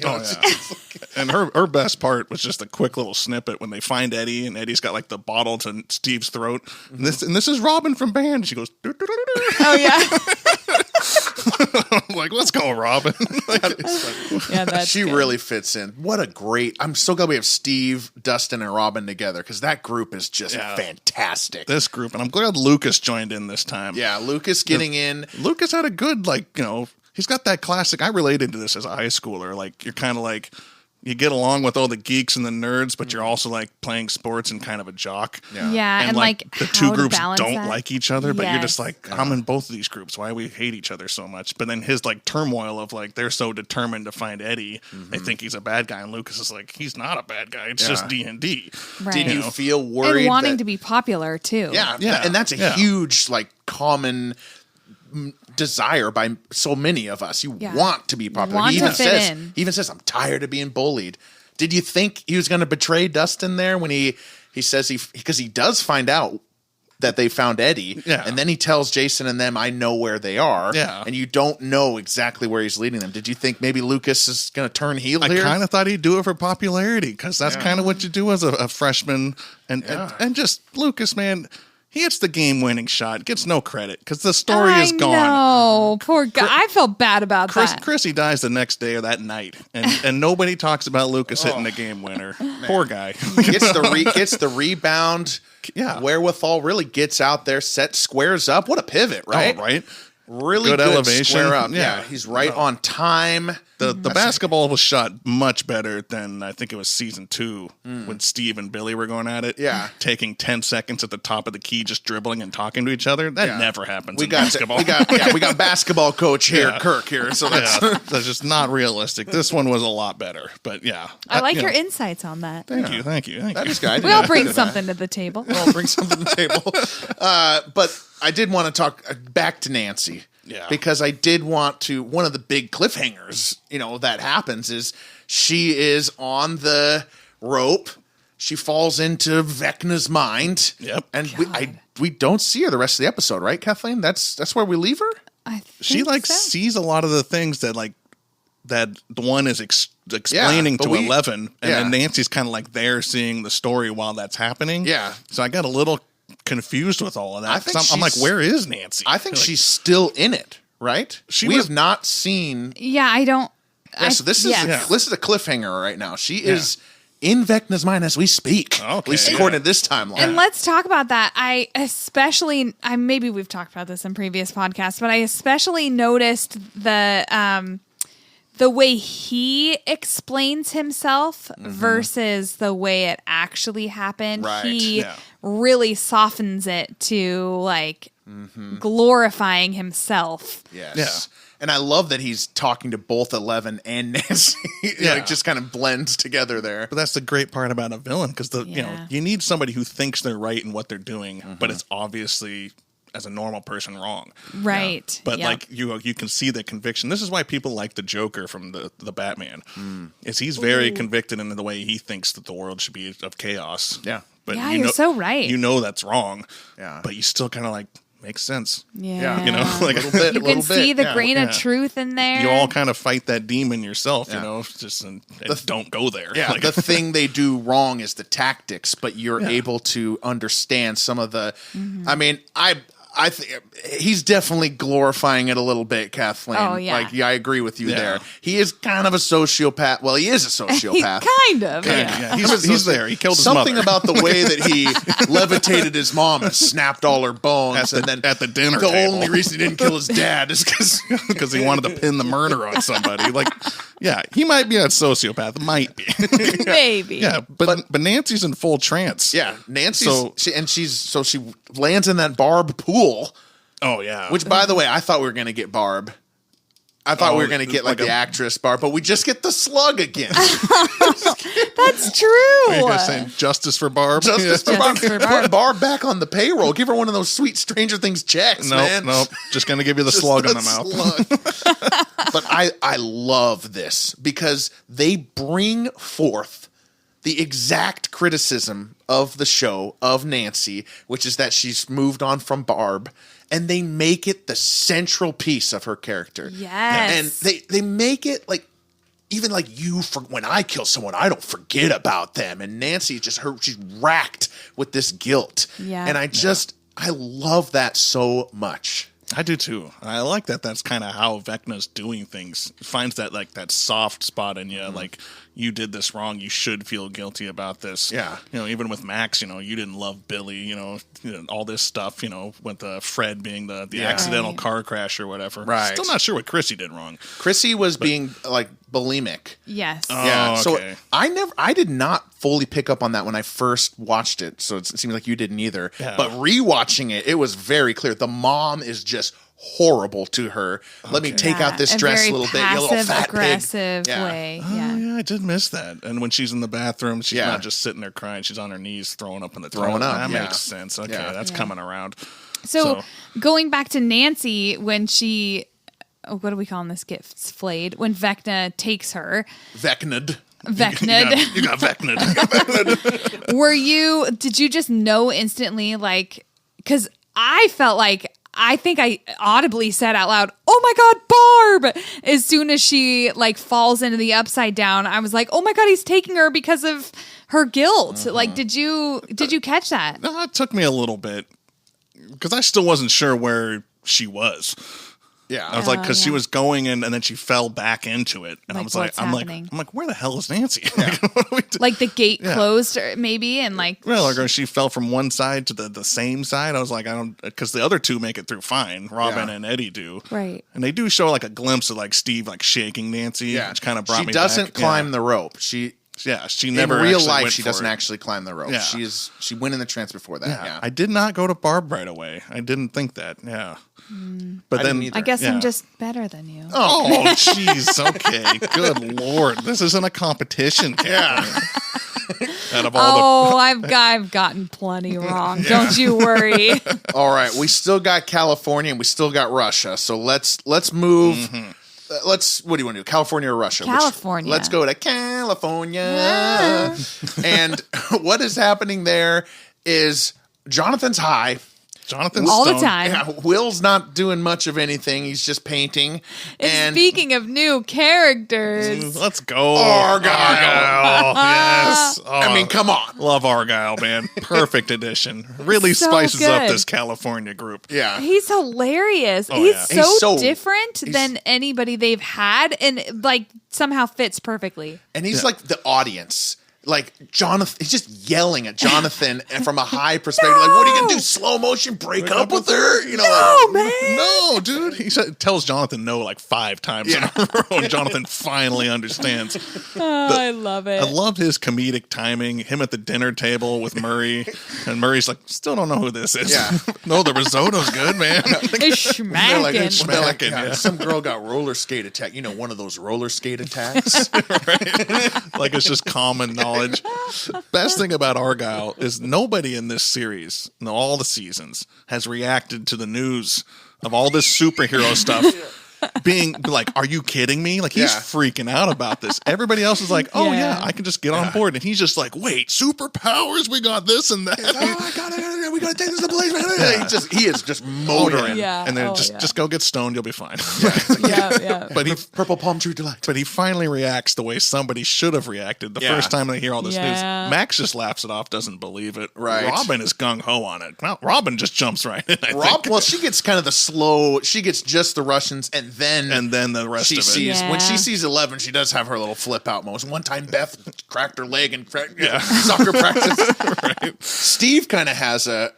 And her best part was just a quick little snippet when they find Eddie, and Eddie's got like the bottle to Steve's throat. And this is Robin from Band. She goes,
oh, yeah.
I'm like, let's go, Robin.
She really fits in. I'm so glad we have Steve, Dustin, and Robin together because that group is just fantastic.
This group, and I'm glad Lucas joined in this time.
Yeah, Lucas getting in.
Lucas had a good, he's got that classic. I related to this as a high schooler. Like, you're kind of like, you get along with all the geeks and the nerds, but you're also like playing sports and kind of a jock.
Yeah, and like
the two groups don't like each other, but you're just like, I'm in both of these groups. Why do we hate each other so much? But then his like turmoil of like, they're so determined to find Eddie, they think he's a bad guy, and Lucas is like, he's not a bad guy. It's just D&D.
Right.
Did you feel worried?
And wanting to be popular too.
Yeah, and that's a huge like common desire by so many of us. You want to be popular. He even says, I'm tired of being bullied. Did you think he was going to betray Dustin there when he says because he does find out that they found Eddie, and then he tells Jason and them, I know where they are, and you don't know exactly where he's leading them. Did you think maybe Lucas is going to turn heel here?
I kind of thought he'd do it for popularity because that's kind of what you do as a freshman, and just Lucas, man. He hits the game-winning shot, gets no credit because the story is gone.
No, poor guy. I felt bad about that.
Chrissy dies the next day or that night, and nobody talks about Lucas hitting the game winner. Poor guy.
Gets the rebound. Yeah, wherewithal really gets out there, squares up. What a pivot, right?
Oh, right.
Really good elevation. Square up. Yeah, he's right on time.
The basketball was shot much better than I think it was season 2 when Steve and Billy were going at it.
Yeah,
taking 10 seconds at the top of the key, just dribbling and talking to each other. That never happens.
We got basketball coach here, Kirk here. So that's
just not realistic. This one was a lot better, but
I like your insights on that.
Thank you.
That is good.
We all bring something to the table.
But I did want to talk back to Nancy. Yeah. Because I did want to, one of the big cliffhangers, that happens is she is on the rope. She falls into Vecna's mind.
Yep.
And we don't see her the rest of the episode, right, Kathleen? That's where we leave her?
She sees a lot of the things that that the one is explaining to 11, and then Nancy's kind of like there seeing the story while that's happening.
Yeah.
So I got a little confused with all of that. I'm like, where is Nancy?
I think she's still in it, right? We have not seen.
Yeah, I don't.
So this is a cliffhanger right now. She is in Vecna's mind as we speak.
Okay.
At least according to this timeline.
And let's talk about that. Maybe we've talked about this in previous podcasts, but I especially noticed the way he explains himself versus the way it actually happened.
Right.
He really softens it to glorifying himself.
Yes. Yeah. And I love that he's talking to both 11 and Nancy. It just kind of blends together there.
But that's the great part about a villain because you need somebody who thinks they're right in what they're doing, but it's obviously as a normal person wrong.
Right.
But you can see the conviction. This is why people like the Joker from the Batman. Is he's very convicted in the way he thinks that the world should be of chaos.
Yeah.
But
you're so right.
You know that's wrong.
Yeah.
But you still kind of like, makes sense.
Yeah.
You know, like
a little bit.
You can see the grain of truth in there.
You all kind of fight that demon yourself, you know, just and don't go there.
Yeah,
like,
the thing they do wrong is the tactics, but you're able to understand some of the. I mean, I think he's definitely glorifying it a little bit, Kathleen.
Oh, yeah.
Like, I agree with you there. He is kind of a sociopath. Well, he is a sociopath.
kind of.
yeah. He's there. He killed his
Something
mother.
about the way that he levitated his mom and snapped all her bones.
At the dinner
the
table.
only reason he didn't kill his dad is
because he wanted to pin the murder on somebody. Like, yeah, he might be a sociopath. Might be.
Maybe.
Yeah, but Nancy's in full trance.
Yeah, Nancy's she lands in that Barb pool.
Oh yeah.
Which, by the way, I thought we were going to get Barb. I thought we were going to get like the actress Barb, but we just get the slug again.
That's true.
Are you guys saying justice for Barb?
Justice for Barb. Put Barb back on the payroll. Give her one of those sweet Stranger Things checks, man.
Nope. Just going to give you the slug in the mouth.
But I love this because they bring forth the exact criticism of the show of Nancy, which is that she's moved on from Barb, and they make it the central piece of her character.
Yes.
And they make it like, even like when I kill someone, I don't forget about them. And Nancy she's racked with this guilt.
Yeah.
And I love that so much.
I do too. I like that. That's kind of how Vecna's doing things. Finds that like that soft spot in you, like you did this wrong. You should feel guilty about this.
Yeah.
You know, even with Max, you know, you didn't love Billy. You know all this stuff. You know, with Fred being the accidental car crash or whatever.
Right.
Still not sure what Chrissy did wrong.
Chrissy was being like bulimic.
Yes.
Yeah.
Oh, okay.
So I did not fully pick up on that when I first watched it. So it seems like you didn't either.
Yeah.
But rewatching it, it was very clear. The mom is just horrible to her. Let me take out this dress a little bit, you little fat
aggressive
pig.
way.
Oh, yeah, I did miss that. And when she's in the bathroom, she's not just sitting there crying. She's on her knees throwing up in the toilet. That makes sense. Okay, that's coming around.
So going back to Nancy, when she, what are we calling this? Gets flayed. When Vecna takes her.
Vecna'd.
You got
Vecna'd. Did you just know instantly, like, because I felt like, I think I audibly said out loud, "Oh my God, Barb!" As soon as she like falls into the upside down, I was like, "Oh my God, he's taking her because of her guilt." Like, did you catch that?
No, it took me a little bit because I still wasn't sure where she was.
Yeah,
I was like, because she was going in and then she fell back into it, and
Like,
I was like,
what's
I'm
happening?
like, where the hell is Nancy?
Like the gate closed, or maybe, and like,
well, or she fell from one side to the same side. I was like, I don't, because the other two make it through fine. Robin and Eddie do,
right?
And they do show like a glimpse of like Steve like shaking Nancy, which kind of brought me back.
She doesn't climb the rope. She
never
in real
actually
life
went
she
for
doesn't
it.
actually climb the rope.
Yeah.
She went in the trance before that. Yeah.
I did not go to Barb right away. I didn't think that. Yeah. But then
I guess I'm just better than you.
Oh, jeez. Okay. Good Lord. This isn't a competition. Yeah. Out of all
I've gotten plenty wrong. Don't you worry.
All right, we still got California and we still got Russia. So let's move. What do you want to do? California or Russia?
California.
Let's go to California. And what is happening there is Jonathan's high.
Jonathan's
all
stoned.
the time.
Yeah, Will's not doing much of anything. He's just painting.
And speaking of new characters,
let's go.
Argyle.
Yes. Oh,
I mean, come on.
Love Argyle, man. Perfect addition. Really
So
spices up
good.
this California group.
Yeah.
he's hilarious.
Oh,
He's
yeah.
so different than anybody they've had, and like somehow fits perfectly.
And he's like the audience. Like Jonathan, he's just yelling at Jonathan and from a high perspective. Like, what are you gonna do? Slow motion, break up with her? You know,
man.
No, dude. He tells Jonathan no like 5 times in a row, and Jonathan finally understands.
I love it.
I loved his comedic timing. Him at the dinner table with Murray, and Murray's like, still don't know who this is.
Yeah.
No, the risotto's good, man.
It's schmacking.
Like,
yeah.
some girl got roller skate attack. You know, one of those roller skate attacks.
Like it's just common knowledge. Best thing about Argyle is nobody in this series, in all the seasons, has reacted to the news of all this superhero stuff being like, are you kidding me? Like, he's freaking out about this. Everybody else is like, oh, yeah, I can just get on board. And he's just like, wait, superpowers? We got this and that.
I got it. We got to take this to the police, man. He is just motoring.
And then just go get stoned. You'll be fine.
But Purple Palm Tree Delight.
But he finally reacts the way somebody should have reacted the first time they hear all this news. Max just laughs it off, doesn't believe it.
Right.
Robin is gung-ho on it. Well, Robin just jumps right in,
Well, she gets kind of the slow, she gets just the Russians and then
the rest of it.
When she sees 11, she does have her little flip out moments. One time Beth cracked her leg in soccer practice. Steve kind of has a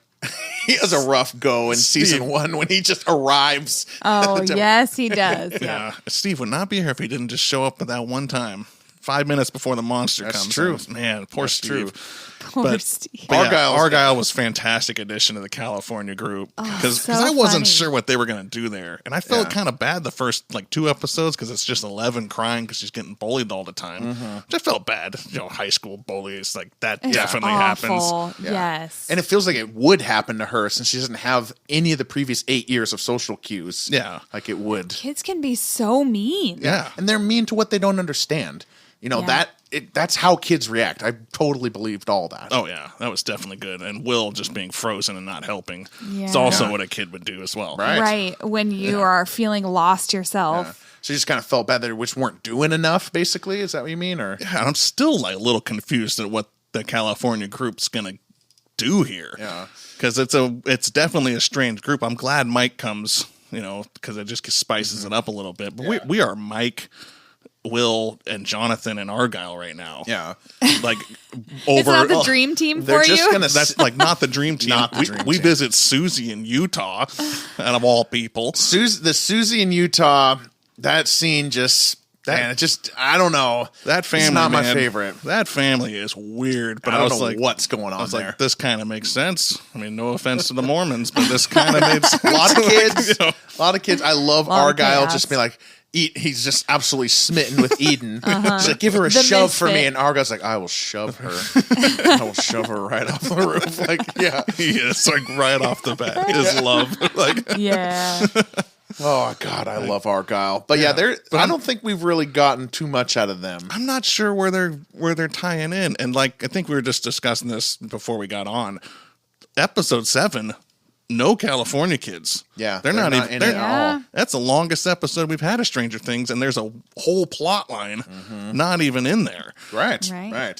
rough go in season 1 when he just arrives.
Oh, yes, he does.
Yeah. Steve would not be here if he didn't just show up at that one time. 5 minutes before the monster comes.
That's true.
Man, poor Steve.
Poor Steve.
Argyle was fantastic addition to the California group because I wasn't sure what they were going to do there, and I felt kind of bad the first 2 episodes because it's just 11 crying because she's getting bullied all the time. Which I felt bad. High school bullies that definitely happens.
Yes,
and it feels like it would happen to her since she doesn't have any of the previous 8 years of social cues.
Yeah,
like it would.
Kids can be so mean.
Yeah, and they're mean to what they don't understand. That's how kids react. I totally believed all that.
Oh, yeah. That was definitely good. And Will just being frozen and not helping. Yeah. It's also what a kid would do as well.
Right. When you are feeling lost yourself.
Yeah. So you just kind of felt bad that they just weren't doing enough, basically? Is that what you mean? Or
I'm still a little confused at what the California group's going to do here.
Yeah.
Because it's definitely a strange group. I'm glad Mike comes, because it just spices it up a little bit. But we are Mike, Will, and Jonathan and Argyle right now.
Yeah.
It's not the dream team for you?
That's not the dream team. We visit Susie in Utah, out of all people.
The Susie in Utah, that scene I don't know.
That family
is not my favorite.
That family is weird. But
I don't know what's going on there.
This kind of makes sense. I mean, no offense to the Mormons, but this kind of made sense.
A lot of kids. A lot of kids. I love Argyle just being like, he's just absolutely smitten with Eden. She's like, give her a shove for me. And Argyle's like, I will shove her. I will shove her right off the roof.
Yes, right off the bat. His love.
Oh, God, I love Argyle. But I don't think we've really gotten too much out of them.
I'm not sure where they're tying in. And I think we were just discussing this before we got on. Episode 7, no California kids.
Yeah.
They're not even
in it at all.
That's the longest episode we've had of Stranger Things, and there's a whole plot line not even in there.
Right.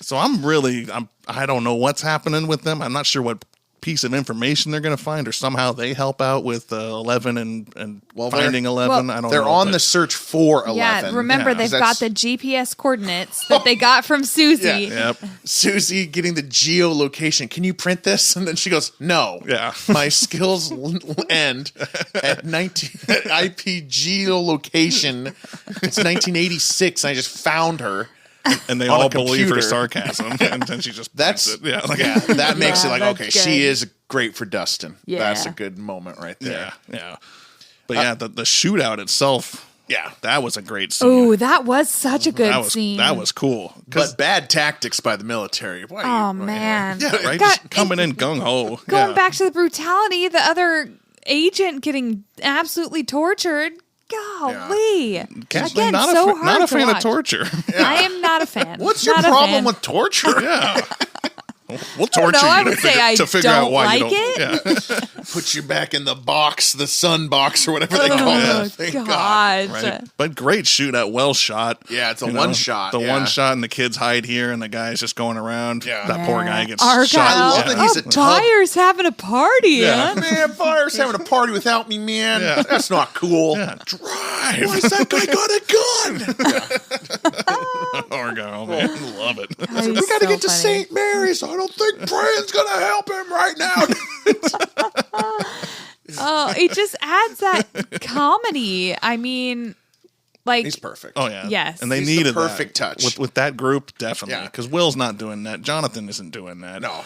So I don't know what's happening with them. I'm not sure what piece of information they're going to find, or somehow they help out with 11 and finding 11. I don't know.
They're on the search for 11.
Yeah, remember they've got the GPS coordinates that they got from Susie.
Yep.
Susie getting the geolocation. Can you print this? And then she goes, no.
Yeah.
My skills end at IP geolocation. It's 1986. I just found her.
And they all believe her sarcasm, and then she just
that makes it okay, good. She is great for Dustin. Yeah. That's a good moment right there.
Yeah. But the shootout itself, that was a great scene.
Oh, that was such a good scene.
That was cool.
But bad tactics by the military.
Man.
Yeah, right? Just coming in gung-ho.
Going back to the brutality, the other agent getting absolutely tortured. Golly.
Again, not a fan of torture.
I am not a fan.
What's your problem with torture?
Yeah. We'll torture you to figure out why you don't. Yeah.
Put you back in the box, the sun box, or whatever they call it. Thank God.
Right? But great shootout, well shot.
Yeah, it's a one shot.
The one shot, and the kids hide here, and the guy's just going around. Yeah. That poor guy gets
Argyle.
shot.
I love that he's a
Byers having a party, huh?
Man, Byers having a party without me, man. Yeah. That's not cool.
Yeah. Drive.
Why's that guy got a gun?
Argyle, man. Love it.
We got to get to St. Mary's. I don't think praying's going to help him right now.
It just adds that comedy. I mean,
he's perfect.
Oh, yeah.
Yes.
And they needed
the perfect touch.
With that group, definitely. Because Will's not doing that. Jonathan isn't doing that.
No.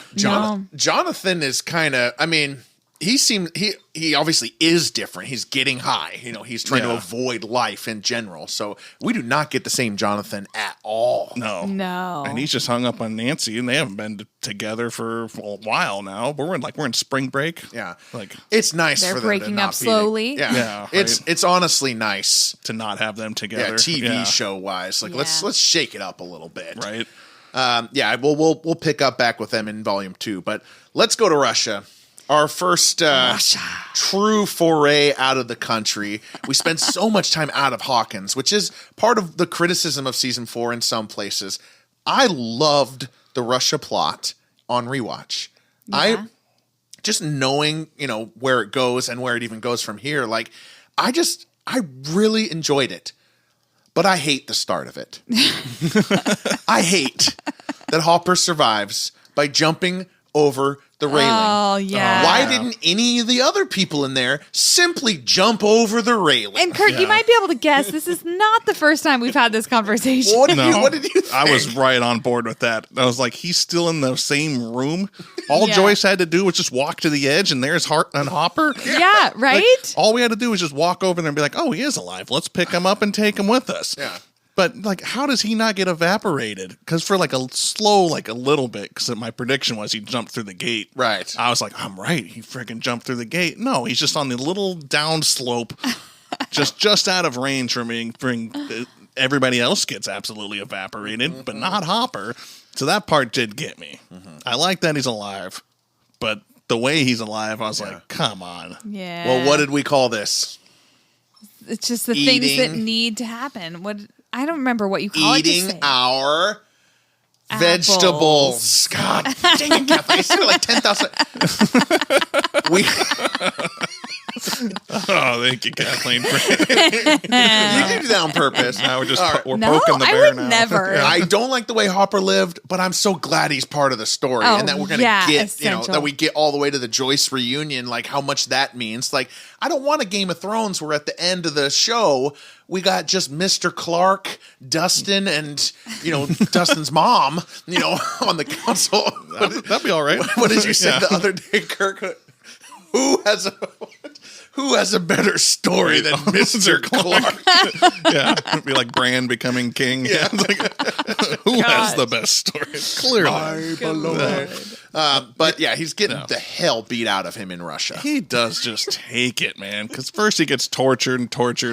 Jonathan is kind of, he obviously is different. He's getting high. He's trying to avoid life in general. So we do not get the same Jonathan at all.
No.
And he's just hung up on Nancy, and they haven't been together for a while now. We're in spring break.
Yeah,
like
it's nice
they're
for them
breaking
to not
up slowly.
Yeah,
right?
It's honestly nice
to not have them together.
TV show wise. Like let's shake it up a little bit.
Right.
We'll pick up back with them in volume 2, but let's go to Russia. Our first true foray out of the country. We spend so much time out of Hawkins, which is part of the criticism of season 4 in some places. I loved the Russia plot on rewatch. I just knowing, where it goes and where it even goes from here. Like, I really enjoyed it, but I hate the start of it. I hate that Hopper survives by jumping over the railing.
Oh, yeah.
Why didn't any of the other people in there simply jump over the railing?
And Kirk, you might be able to guess, this is not the first time we've had this conversation.
What did you think?
I was right on board with that. I was like, he's still in the same room. All Joyce had to do was just walk to the edge, and there's Hart and Hopper.
Yeah, right?
Like, all we had to do was just walk over there and be like, oh, he is alive. Let's pick him up and take him with us.
Yeah.
But, like, how does he not get evaporated? Because for, like, a little bit, because my prediction was he jumped through the gate.
Right.
I was like, I'm right. He freaking jumped through the gate. No, he's just on the little down slope, just out of range from being everybody else gets absolutely evaporated, but not Hopper. So that part did get me. Mm-hmm. I like that he's alive, but the way he's alive, I was like, come on.
Yeah.
Well, what did we call this?
It's just the things that need to happen. I don't remember what you call it.
Eating our vegetables. God dang it, Kathleen. I said it like 10,000.
Oh, thank you, Kathleen.
You did do that on purpose.
Now we're poking the
No,
bear
I would
now.
never.
I don't like the way Hopper lived, but I'm so glad he's part of the story and that we're going to get,
essential.
that we get all the way to the Joyce reunion, like how much that means. Like, I don't want a Game of Thrones where at the end of the show, we got just Mr. Clark, Dustin, and, Dustin's mom, on the council.
That'd be all right.
What did you say the other day, Kirk? Who has a better story than Mr. Clark?
Yeah, it'd be like Bran becoming king. Yeah, who has the best story? Clearly,
but yeah, he's getting the hell beat out of him in Russia.
He does just take it, man. Because first he gets tortured.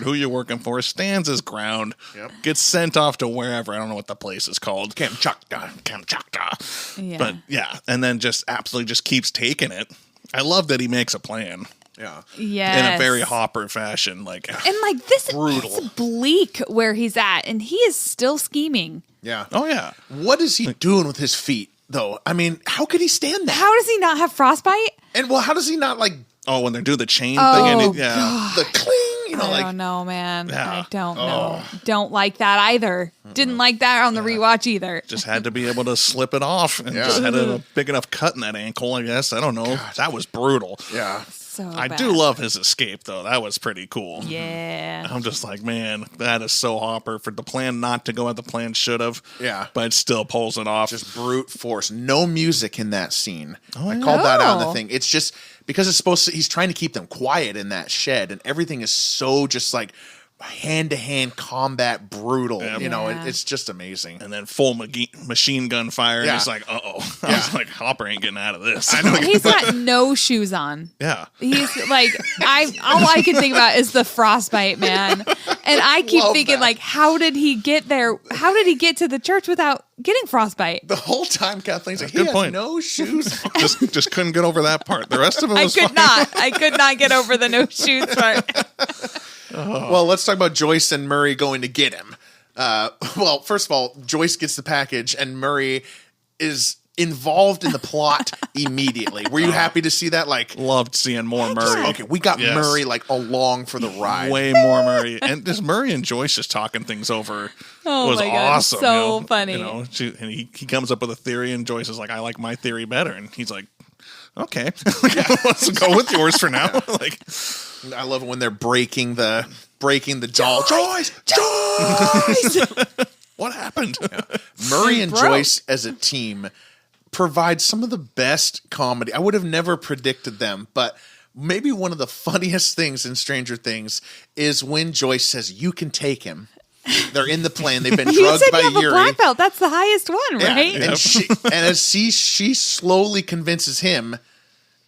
Who you working for? Stands his ground.
Yep.
Gets sent off to wherever. I don't know what the place is called.
Kamchatka.
Yeah.
But yeah, and then just absolutely just keeps taking it. I love that he makes a plan.
Yeah.
Yes.
In a very Hopper fashion. Like,
and like this
brutal.
It's bleak where he's at, and he is still scheming.
Yeah.
Oh, yeah.
What is he doing with his feet, though? I mean, how could he stand that?
How does he not have frostbite?
And how does he not
when they do the chain
Oh,
thing, and
God.
the cling,
I don't know, man.
Yeah.
I don't know. Don't like that either. Didn't like that on the rewatch either.
just had to be able to slip it off, and just had a big enough cut in that ankle, I guess. I don't know. That was brutal.
Yeah.
So
I
bad.
do love his escape, though. That was pretty cool.
Yeah.
I'm just like, man, that is so Hopper for the plan not to go as the plan should have.
Yeah.
But still pulls it off.
Just brute force. No music in that scene.
Oh,
I
yeah.
called that out in the thing. It's just because it's supposed to, he's trying to keep them quiet in that shed, and everything is so just like hand-to-hand combat brutal.
Yep.
It's just amazing.
And then full machine gun fire, and
Yeah.
he's like, uh-oh. I was like, Hopper ain't getting out of this.
I know.
He's got no shoes on.
Yeah.
He's like, all I can think about is the frostbite, man. And I keep
Love
thinking,
that.
like, how did he get there? How did he get to the church without getting frostbite?
The whole time, Kathleen's like,
Good
he
point.
has no shoes.
just couldn't get over that part. The rest of it was fine.
I could not get over the no shoes part.
Well, let's talk about Joyce and Murray going to get him. Well, first of all, Joyce gets the package, and Murray is involved in the plot immediately. Were you happy to see that? Like,
Loved seeing more Murray.
okay, we got
Yes.
Murray along for the ride.
Way more Murray. And just Murray and Joyce just talking things over
Oh
was
my God,
awesome.
so funny.
And he comes up with a theory, and Joyce is like, I like my theory better. And he's like, okay, let's go with yours for now. Like,
I love it when they're breaking the doll. Joyce!
what happened?
Murray and
broke.
Joyce as a team provide some of the best comedy. I would have never predicted them, but maybe one of the funniest things in Stranger Things is when Joyce says, "You can take him." They're in the plane. They've been drugged by
you have
Yuri.
A black belt. That's the highest one, right?
And as she slowly convinces him,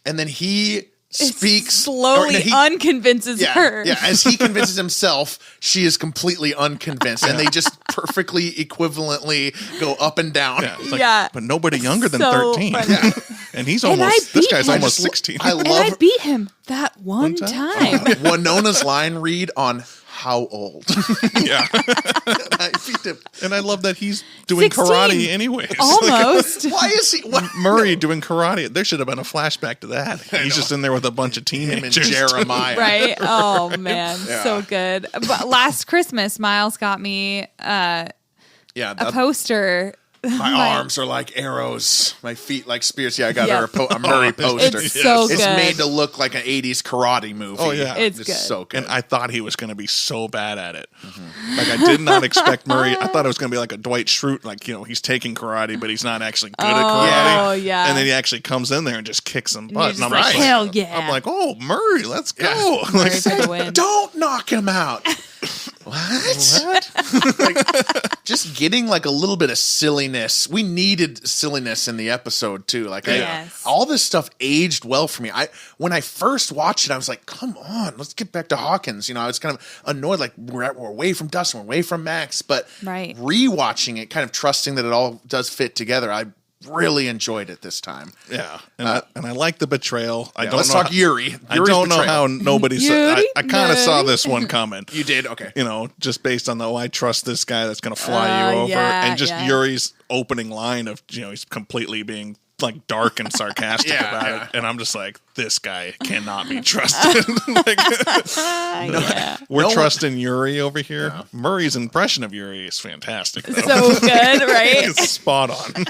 and then he speaks
slowly unconvinces her.
Yeah, as he convinces himself, she is completely unconvinced, and they just perfectly equivalently go up and down.
But nobody younger than 13.
Yeah.
And he's almost this guy's almost 16.
I beat him that one time.
Winona's line read on how old?
Yeah.
I beat him.
And I love that he's doing
16.
karate anyways.
Almost.
Why is he?
Murray doing karate. There should have been a flashback to that. He's just in there with a bunch of teenagers.
Him and Jeremiah.
Right? Oh, man. So good. But last Christmas, Miles got me a poster.
My arms are like arrows. My feet like spears. Yeah, I got her a Murray poster.
It's so good.
It's made to look like an 80s karate movie.
Oh, yeah.
It's good.
So good.
And I thought he was going to be so bad at it. Mm-hmm. Like, I did not expect Murray. I thought it was going to be like a Dwight Schrute. Like, he's taking karate, but he's not actually good at karate.
Oh, yeah.
And then he actually comes in there and just kicks some butt. And I'm
like, hell yeah.
I'm like, oh, Murray, let's go.
Yeah. Murray for the win.
Don't knock him out. What? Like, just getting like a little bit of silliness. We needed silliness in the episode too. Like all this stuff aged well for me. When I first watched it, I was like, "Come on, let's get back to Hawkins." I was kind of annoyed, like we're away from Dustin, we're away from Max. But rewatching it, kind of trusting that it all does fit together, I really enjoyed it this time.
Yeah, and I like the betrayal.
Let's talk Yuri.
I don't know how nobody saw. I kind of saw this one coming.
You did? Okay.
Just based on I trust this guy that's going to fly you over, and just Yuri's opening line of he's completely being like dark and sarcastic about it, and I'm just like, this guy cannot be trusted. We're trusting Yuri over here. Yeah. Murray's impression of Yuri is fantastic, though.
So good, right?
It's spot on.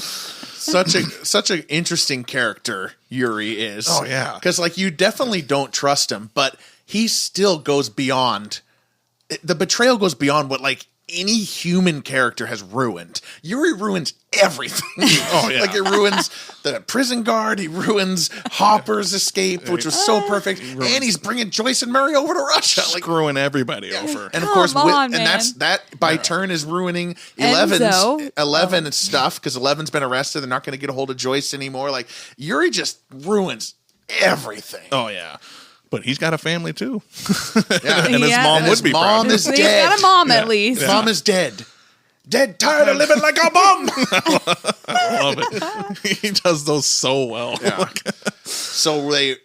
Such an interesting character Yuri is.
Oh yeah,
because you definitely don't trust him, but he still goes beyond. The betrayal goes beyond what any human character has ruined. Yuri ruins everything.
Oh yeah,
it ruins the prison guard. He ruins Hopper's escape, which was so perfect, and he's bringing Joyce and Murray over to Russia,
screwing everybody over.
And of course, that by turn is ruining Eleven's stuff, because 11's been arrested. They're not going to get a hold of Joyce anymore. Yuri just ruins everything.
Oh yeah. But he's got a family too.
Yeah.
And his mom would be proud.
Mom is dead.
He's got a mom at least.
His mom is dead. Dead, tired of living like a bum.
I love it. He does those so well.
Yeah. So they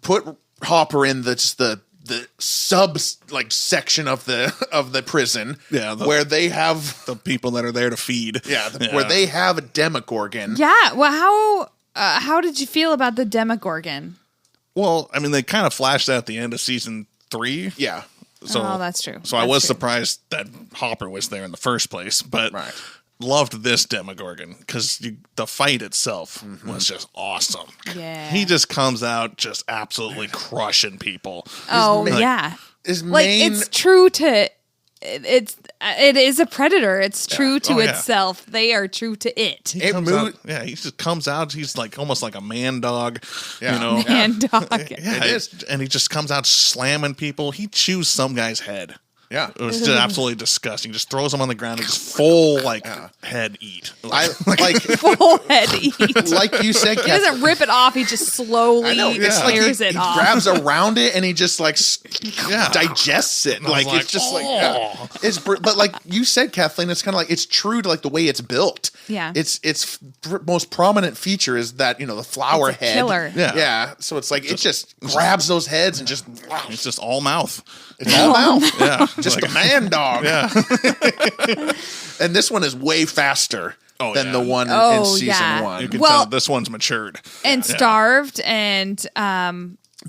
put Hopper in the sub section of the prison.
Yeah,
where they have
the people that are there to feed.
Where they have a Demogorgon.
Yeah. Well, how did you feel about the Demogorgon?
Well, I mean, they kind of flashed that at the end of season 3.
Yeah.
So,
that's true.
So I was surprised that Hopper was there in the first place, but loved this Demogorgon because the fight itself was just awesome.
Yeah.
He just comes out just absolutely crushing people.
Oh, it's true to... It is a predator. It's true to itself. They are true to it.
He just comes out. He's almost like a man dog.
Yeah.
Man dog.
It is.
And he just comes out slamming people. He chews some guy's head.
Yeah.
It was just absolutely disgusting. Just throws him on the ground and just full head eat.
Full head eat.
Like you said,
he doesn't rip it off. He just slowly tears it off.
He grabs around it and he just digests it. It's just but like you said, Kathleen, it's kind of it's true to the way it's built.
Yeah.
Its most prominent feature is that the flower head.
Killer.
Yeah.
Yeah. So it's it just grabs those heads and just.
It's just all mouth.
It's all mouth.
Yeah.
Just a man dog.
Yeah.
And this one is way faster than the one in season 1.
You can tell this one's matured.
And starved and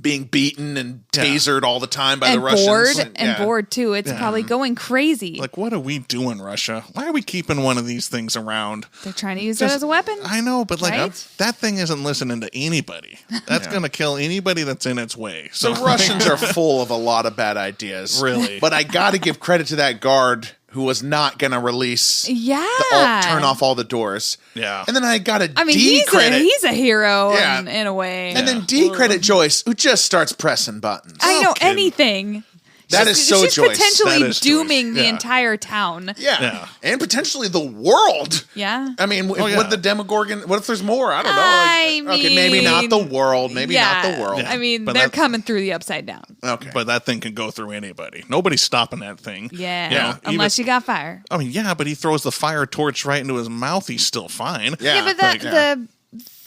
being beaten and tasered all the time by the Russians.
Bored too. It's probably going crazy.
What are we doing, Russia? Why are we keeping one of these things around?
They're trying to use it as a weapon.
I know, but that thing isn't listening to anybody. That's going to kill anybody that's in its way. So
the Russians are full of a lot of bad ideas.
Really.
But I got to give credit to that guard who was not going to release
turn
off all the doors.
Yeah.
And then I got to
he's a hero in a way.
And then decredit Joyce, who just starts pressing buttons.
I know anything.
That is so
She's
Joyce.
potentially dooming the entire town.
Yeah. And potentially the world.
Yeah.
I mean, what the Demogorgon, what if there's more? I don't know. Okay, maybe not the world. Maybe not the world.
I mean, they're coming through the Upside Down.
Okay.
But that thing can go through anybody. Nobody's stopping that thing.
Yeah. Unless you got fire.
I mean, but he throws the fire torch right into his mouth. He's still fine.
Yeah, but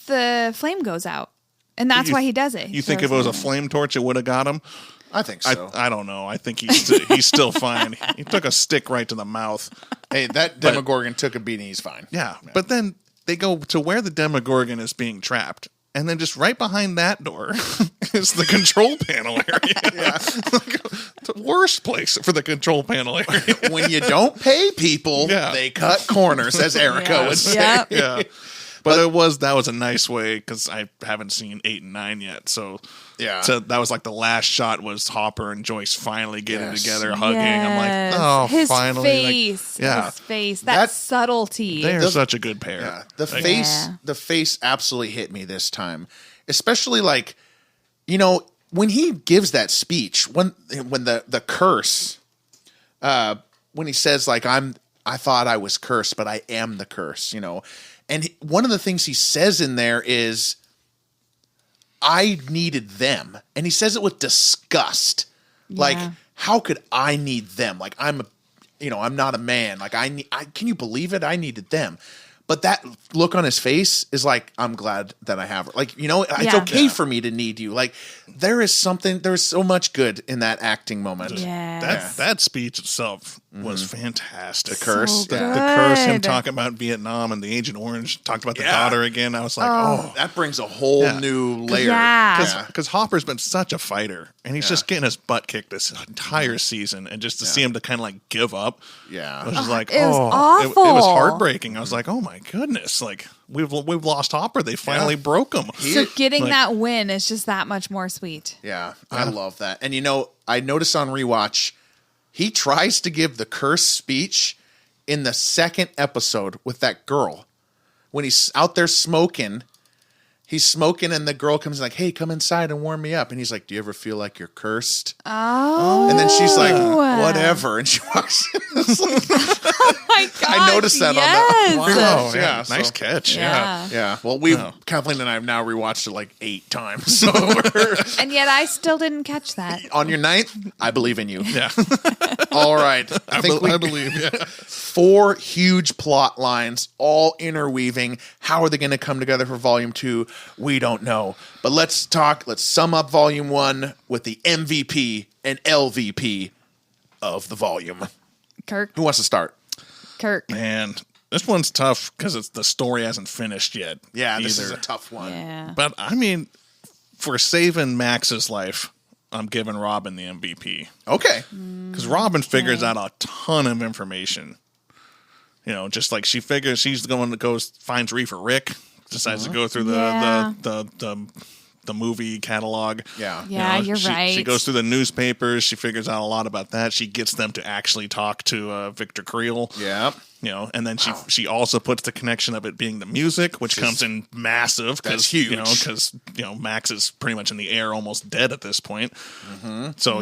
the flame goes out. And that's why he does it.
You think if it was a flame torch, it would have got him?
I think so.
I don't know. I think he's still fine. He took a stick right to the mouth.
Hey, that Demogorgon took a beating. He's fine.
Yeah, but then they go to where the Demogorgon is being trapped. And then just right behind that door is the control panel area. The worst place for the control panel area.
When you don't pay people, they cut corners, as Erica would say.
Yeah. But that was a nice way, because I haven't seen 8 and 9 yet. So that was like the last shot was Hopper and Joyce finally getting together, hugging. I'm like,
his
finally.
Face, his face, that subtlety.
They're such a good pair.
Yeah. The face absolutely hit me this time, especially when he gives that speech, when the curse, when he says I thought I was cursed, but I am the curse, And one of the things he says in there is, I needed them. And he says it with disgust. Yeah. How could I need them? I'm not a man. Can you believe it? I needed them. But that look on his face is I'm glad that I have her. It's okay for me to need you. There's so much good in that acting moment.
Yeah.
That speech itself was fantastic.
The curse.
So
the curse, him talking about Vietnam and the Agent Orange, talked about the daughter again. I was like,
that brings a whole new layer.
Yeah.
Because Hopper's been such a fighter, and he's just getting his butt kicked this entire season, and just to see him to kind of give up.
Yeah.
I was just like,
it was awful.
It was heartbreaking. I was like, oh my goodness, we've lost Hopper. They finally broke him.
So getting that win is just that much more sweet.
Yeah, I love that. And I noticed on rewatch, he tries to give the curse speech in the second episode with that girl. When he's out there smoking, he's smoking and the girl comes in hey, come inside and warm me up. And he's like, do you ever feel like you're cursed?
Oh.
And then she's like, whatever. And she walks in.
Oh my God.
I noticed that on the
wow. Yeah, nice catch.
Yeah. Well, Kathleen and I have now rewatched it 8 times. So
and yet I still didn't catch that.
On your 9th, I believe in you.
Yeah.
All right.
I believe. Yeah.
4 huge plot lines, all interweaving. How are they going to come together for Volume 2? We don't know. But let's sum up Volume 1 with the MVP and LVP of the volume.
Kirk.
Who wants to start?
Kirk.
Man, this one's tough because the story hasn't finished yet.
Yeah, this is a tough one.
Yeah.
But I mean, for saving Max's life, I'm giving Robin the MVP.
Okay.
Because Robin figures out a ton of information. Just she figures she's the one that finds Reefer Rick, decides to go through the movie catalog.
Yeah. You're right.
She goes through the newspapers. She figures out a lot about that. She gets them to actually talk to Victor Creel.
Yeah.
And then she also puts the connection of it being the music, which comes in massive.
That's huge.
Because Max is pretty much in the air, almost dead at this point. Mm-hmm. So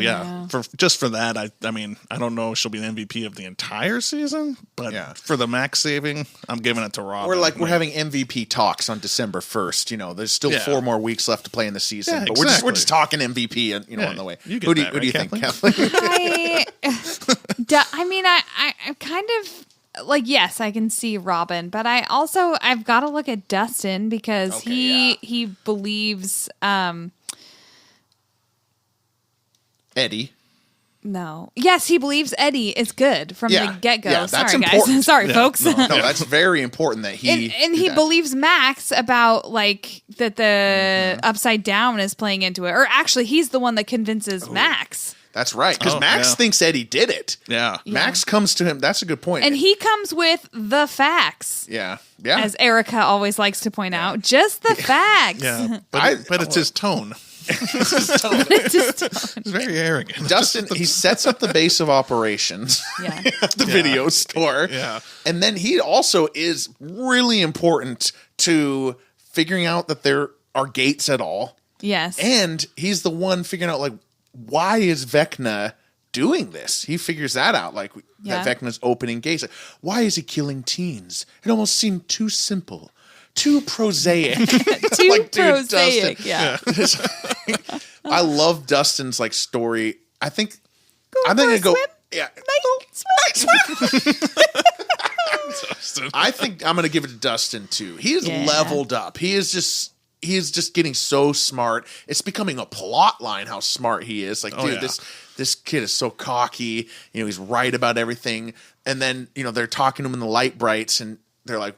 for that, I mean, I don't know if she'll be the MVP of the entire season, but for the Max saving, I'm giving it to Robin.
We're having MVP talks on December 1st. There's still 4 more weeks left to play in the season, but we're just talking MVP on the way.
Who do you think,
Kathleen?
I kind of yes, I can see Robin, but I've got to look at Dustin because he believes
Eddie.
No. Yes, he believes Eddie is good from the get-go.
Yeah,
Sorry,
that's important.
guys. Sorry, folks.
No, that's very important that he...
And he believes Max about, that the Upside Down is playing into it. Or actually, he's the one that convinces Max.
That's right, because Max thinks Eddie did it.
Yeah.
Max comes to him. That's a good point.
And he comes with the facts.
Yeah.
As Erica always likes to point out. Just the facts.
Yeah. But it's his tone. He's very arrogant.
Dustin, he sets up the base of operations at the video store.
Yeah.
And then he also is really important to figuring out that there are gates at all.
Yes.
And he's the one figuring out, like, why is Vecna doing this? He figures that out, like, that Vecna's opening gates. Like, why is he killing teens? It almost seemed too simple. Too prosaic.
Too like, dude, prosaic,
Dustin, I love Dustin's like story. I think I'm
gonna
go.
Swim?
Yeah.
Swim.
I think I'm gonna give it to Dustin too. He is leveled up. He is just getting so smart. It's becoming a plot line how smart he is. Like, this kid is so cocky. You know, he's right about everything. And then, you know, they're talking to him in the light brights and they're like,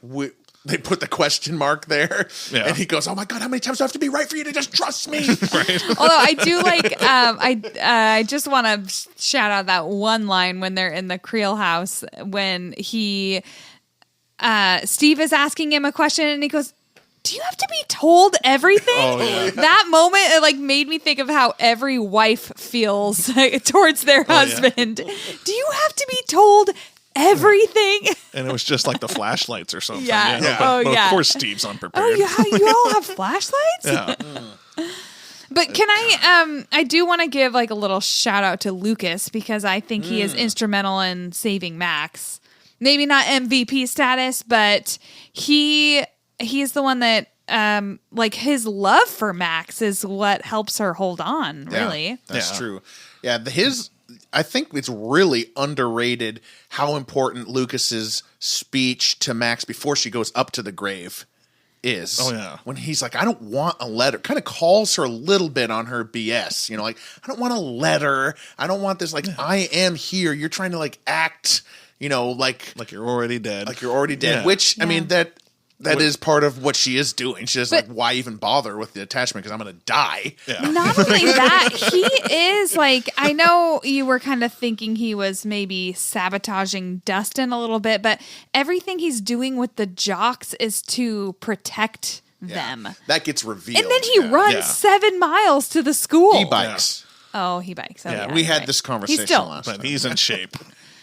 they put the question mark there, and he goes, "Oh my God, how many times do I have to be right for you to just trust me?"
Right. Although I do like, I just want to shout out that one line when they're in the Creel house when Steve is asking him a question and he goes, "Do you have to be told everything?"
Oh, yeah.
That moment, it like made me think of how every wife feels towards their husband. Yeah. Do you have to be told everything?
And it was just like the flashlights or something.
Yeah.
But of course Steve's unprepared.
Oh yeah, you all have flashlights?
Yeah.
But can I do want to give like a little shout out to Lucas because I think he is instrumental in saving Max. Maybe not MVP status, but he's the one that like his love for Max is what helps her hold on, really.
That's true. Yeah, I think it's really underrated how important Lucas's speech to Max before she goes up to the grave is.
Oh, yeah.
When he's like, I don't want a letter. Kind of calls her a little bit on her BS. You know, like, I don't want a letter. I don't want this, like, I am here. You're trying to, like, act, you know, like
you're already dead.
Like you're already dead. Yeah. Which, I mean, that is part of what she is doing. She's like, why even bother with the attachment? Because I'm going to die.
Yeah.
Not only that, he is like, I know you were kind of thinking he was maybe sabotaging Dustin a little bit, but everything he's doing with the jocks is to protect them.
That gets revealed.
And then he runs 7 miles to the school.
He bikes.
Yeah. Oh, he bikes. Oh,
we had this conversation last time.
But he's in shape.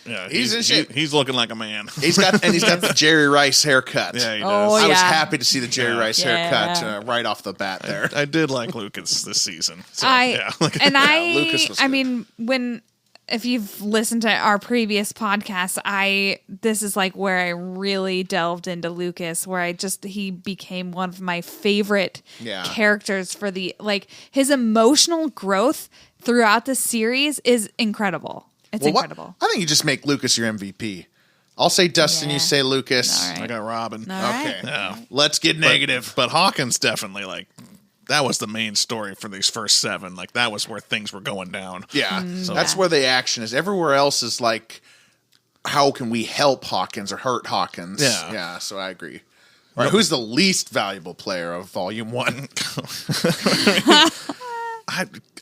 Yeah,
he's in shape.
He's looking like a man.
He's got the Jerry Rice haircut.
Yeah, he does.
Oh,
I was happy to see the Jerry Rice haircut right off the bat there.
I did like Lucas this season. So,
Lucas was good. Mean, if you've listened to our previous podcast, this is like where I really delved into Lucas, where he became one of my favorite characters for his emotional growth throughout the series is incredible. It's incredible.
I think you just make Lucas your MVP. I'll say Dustin, you say Lucas.
Right.
I got Robin.
All right.
Okay. Yeah.
Let's get negative.
But Hawkins definitely, that was the main story for these first 7. Like, that was where things were going down.
Yeah. That's where the action is. Everywhere else is like, how can we help Hawkins or hurt Hawkins?
Yeah.
Yeah, so I agree. All right, who's the least valuable player of Volume 1?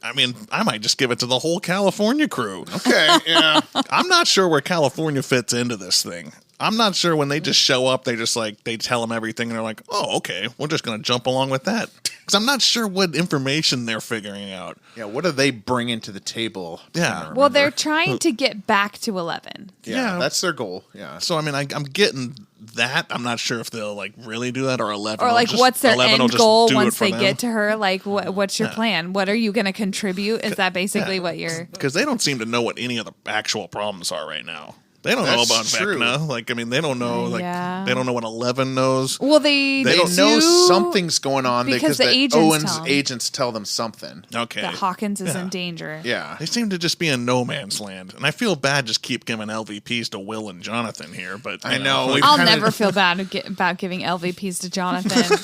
I mean, I might just give it to the whole California crew.
Okay, yeah.
I'm not sure where California fits into this thing. I'm not sure when they just show up, they just they tell them everything and they're like, oh, okay, we're just going to jump along with that. Because I'm not sure what information they're figuring out.
Yeah, what are they bringing to the table?
Yeah.
Well, they're trying to get back to 11.
Yeah, that's their goal. Yeah.
So, I mean, I'm getting that. I'm not sure if they'll really do that or 11.
Or what's their end goal once they get to her? Like, what's your plan? What are you going to contribute? Is that basically what you're...
Because they don't seem to know what any of the actual problems are right now. They don't know about Vecna. They don't know. They don't know what 11 knows.
Well, they
know something's going on
because the
Owen's agents tell them something.
Okay,
that Hawkins is in danger.
Yeah,
they seem to just be in no man's land, and I feel bad just keep giving LVPs to Will and Jonathan here. But
I know
I'll never feel bad about giving LVPs to Jonathan.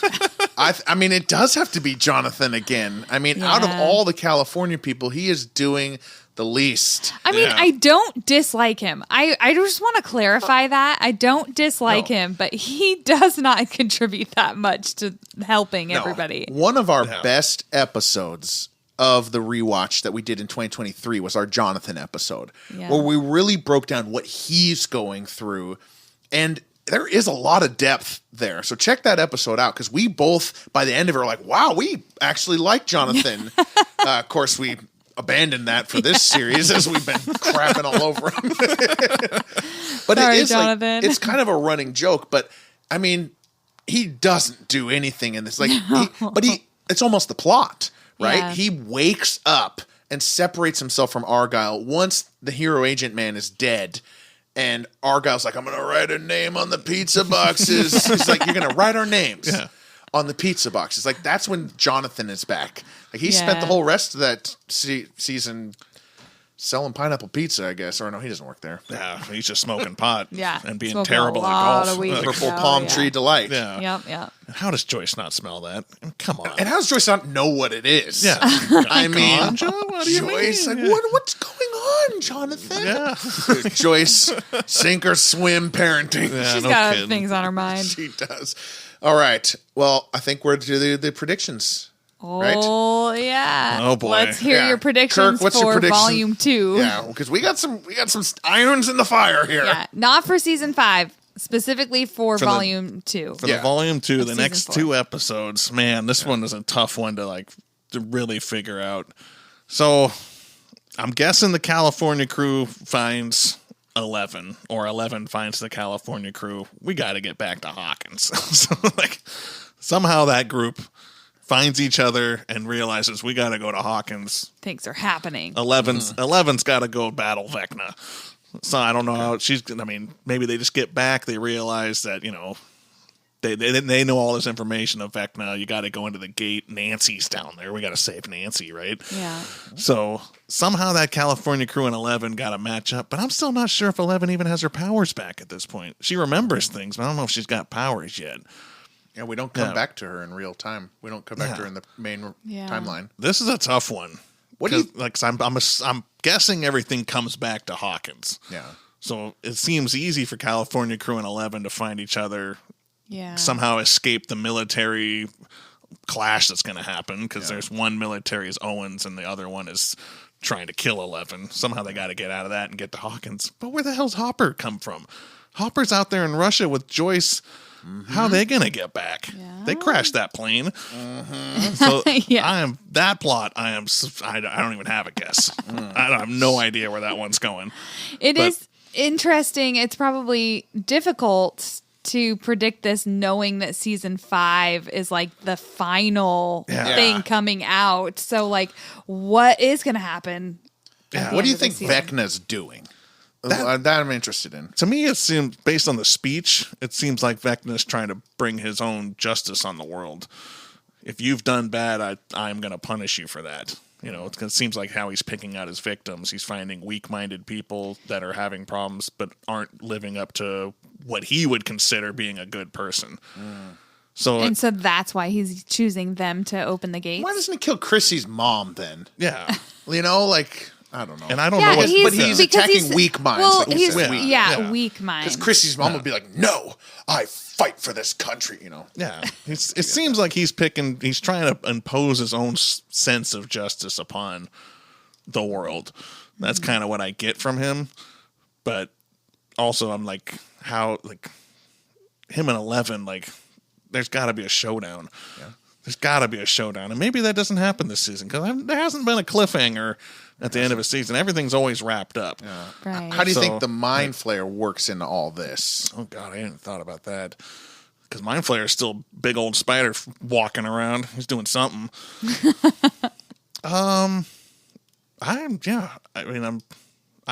I mean, it does have to be Jonathan again. I mean, out of all the California people, he is doing the least.
I mean, I don't dislike him. I just want to clarify that. I don't dislike him, but he does not contribute that much to helping everybody.
One of our best episodes of the rewatch that we did in 2023 was our Jonathan episode, where we really broke down what he's going through. And there is a lot of depth there. So check that episode out, because we both, by the end of it, are like, wow, we actually like Jonathan. Of course, we abandoned that for this series as we've been crapping all over him. But
Sorry,
it is
Jonathan.
it's kind of a running joke. But I mean, he doesn't do anything in this. Like, it's almost the plot, right?
Yeah.
He wakes up and separates himself from Argyle once the hero agent man is dead. And Argyle's like, I'm going to write a name on the pizza boxes. He's like, you're going to write our names on the pizza boxes. Like, that's when Jonathan is back. Like, he spent the whole rest of that season selling pineapple pizza, I guess. Or no, he doesn't work there.
Yeah, he's just smoking pot and being
Smoking
terrible
a
at
lot
golf.
of weed.
Purple palm tree delight.
Yeah.
Yep.
And how does Joyce not smell that? I mean, come on.
And how does Joyce not know what it is?
Yeah.
I mean,
what do you
Joyce,
mean?
like, what's going on, Jonathan?
Yeah.
Joyce, sink or swim parenting.
Yeah,
She's
no
got
kidding.
things on her mind.
She does. All right. Well, I think we're to the predictions. Right?
Oh yeah.
Oh, boy.
Let's hear your predictions
Kirk, what's
for
your prediction?
volume 2.
Yeah, because we got some irons in the fire here.
Yeah, not for season 5, specifically for
the-
volume 2.
For the volume 2, the
season
next
4.
2 episodes, man, this one is a tough one to really figure out. So I'm guessing the California crew finds 11, or 11 finds the California crew. We got to get back to Hawkins. So somehow that group finds each other and realizes we got to go to Hawkins.
Things are happening.
11's got to go battle Vecna. So I don't know how maybe they just get back. They realize that, they know all this information of Vecna. You got to go into the gate. Nancy's down there. We got to save Nancy, right?
Yeah.
So somehow that California crew and 11 got to match up. But I'm still not sure if 11 even has her powers back at this point. She remembers things, but I don't know if she's got powers yet.
Yeah, we don't come back to her in real time. We don't come back to her in the main timeline.
This is a tough one.
What do you
I'm guessing everything comes back to Hawkins.
Yeah.
So it seems easy for California crew and 11 to find each other.
Yeah.
Somehow escape the military clash that's going to happen because there's one military is Owens and the other one is trying to kill 11. Somehow they got to get out of that and get to Hawkins. But where the hell's Hopper come from? Hopper's out there in Russia with Joyce. Mm-hmm. How are they going to get back? Yeah. They crashed that plane. Mm-hmm. So I don't even have a guess. I have no idea where that one's going.
It is interesting. It's probably difficult to predict this knowing that season 5 is like the final thing coming out. So what is going to happen?
Yeah. What do you think Vecna's doing? That I'm interested in.
To me, it seems, based on the speech, it seems like Vecna's trying to bring his own justice on the world. If you've done bad, I'm going to punish you for that. It seems like how he's picking out his victims. He's finding weak-minded people that are having problems but aren't living up to what he would consider being a good person. So
that's why he's choosing them to open the gates.
Why doesn't he kill Chrissy's mom then?
Yeah.
I don't know.
And I don't know what...
But he's attacking weak minds.
Well,
weak minds. Because Chrissy's mom would be like, no, I fight for this country,
Yeah. It seems like he's trying to impose his own sense of justice upon the world. That's kind of what I get from him. But also I'm like, how, him and 11, there's got to be a showdown. Yeah. There's got to be a showdown. And maybe that doesn't happen this season because there hasn't been a cliffhanger at the end of a season. Everything's always wrapped up.
Yeah. Right. How do you think the Mind Flayer works into all this?
Oh, God, I hadn't thought about that. Because Mind Flayer is still a big old spider walking around. He's doing something. I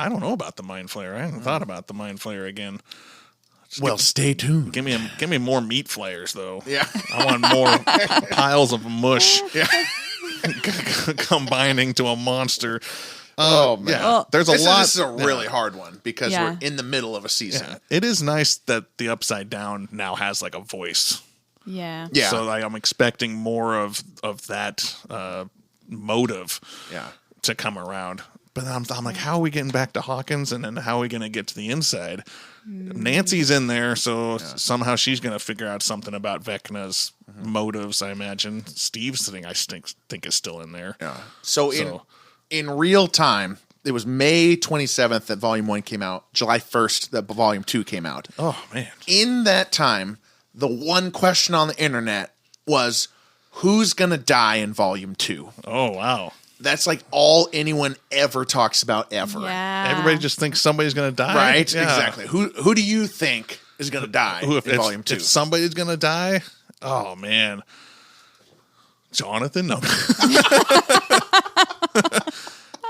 don't know about the Mind Flayer. I haven't thought about the Mind Flayer again.
Stay tuned.
Give me more meat flayers, though.
Yeah.
I want more piles of mush. Yeah. Combining to a monster.
Oh, man.
Yeah. There's a lot.
This is a really hard one because we're in the middle of a season.
Yeah. It is nice that the Upside Down now has a voice.
Yeah.
Yeah.
So I'm expecting more of that motive to come around. But I'm like, how are we getting back to Hawkins? And then how are we going to get to the inside? Nancy's in there, so somehow she's going to figure out something about Vecna's motives, I imagine. Steve's thing, I think is still in there.
Yeah. So in real time, it was May 27th that Volume 1 came out. July 1st that Volume 2 came out.
Oh, man.
In that time, the one question on the internet was, who's going to die in Volume 2?
Oh, wow.
That's like all anyone ever talks about ever.
Yeah.
Everybody just thinks somebody's going to die.
Right? Yeah. Exactly. Who do you think is going to die in Volume 2?
If somebody's going to die, oh, man. Jonathan? No.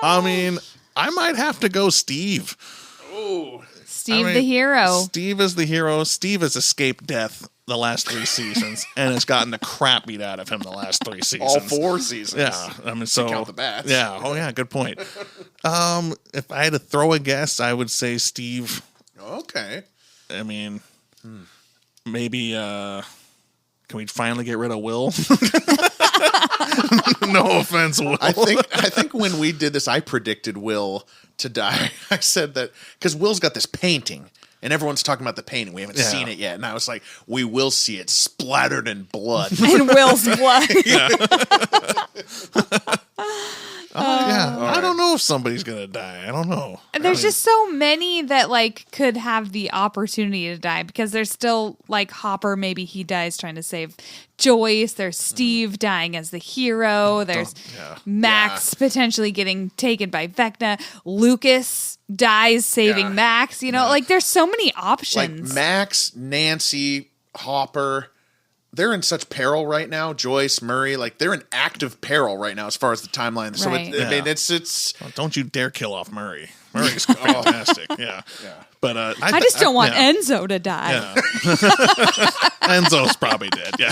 I mean, I might have to go Steve.
Ooh.
Steve the hero.
Steve is the hero. Steve has escaped death the last 3 seasons and has gotten the crap beat out of him the last 3 seasons.
All 4 seasons.
Yeah. I mean, so.
Count the bats.
Yeah. Oh, yeah. Good point. If I had to throw a guess, I would say Steve.
Okay.
I mean, maybe, can we finally get rid of Will? No offense, Will.
I think when we did this, I predicted Will to die. I said that because Will's got this painting, and everyone's talking about the painting. We haven't seen it yet, and I was like, we will see it splattered in blood.
In Will's blood.
Yeah. Yeah.
Right.
I don't know if somebody's gonna die. I don't know.
There's just so many that like could have the opportunity to die because there's still like Hopper. Maybe he dies trying to save Joyce. There's Steve dying as the hero. There's Max potentially getting taken by Vecna. Lucas dies saving Max. You know, like there's so many options.
Like Max, Nancy, Hopper. They're in such peril right now. Joyce, Murray, like they're in active peril right now as far as the timeline. So
Right.
I mean, it's.
Oh, don't you dare kill off Murray. Murray's fantastic. Yeah. But
I just don't want Enzo to die.
Yeah. Enzo's probably dead. Yeah.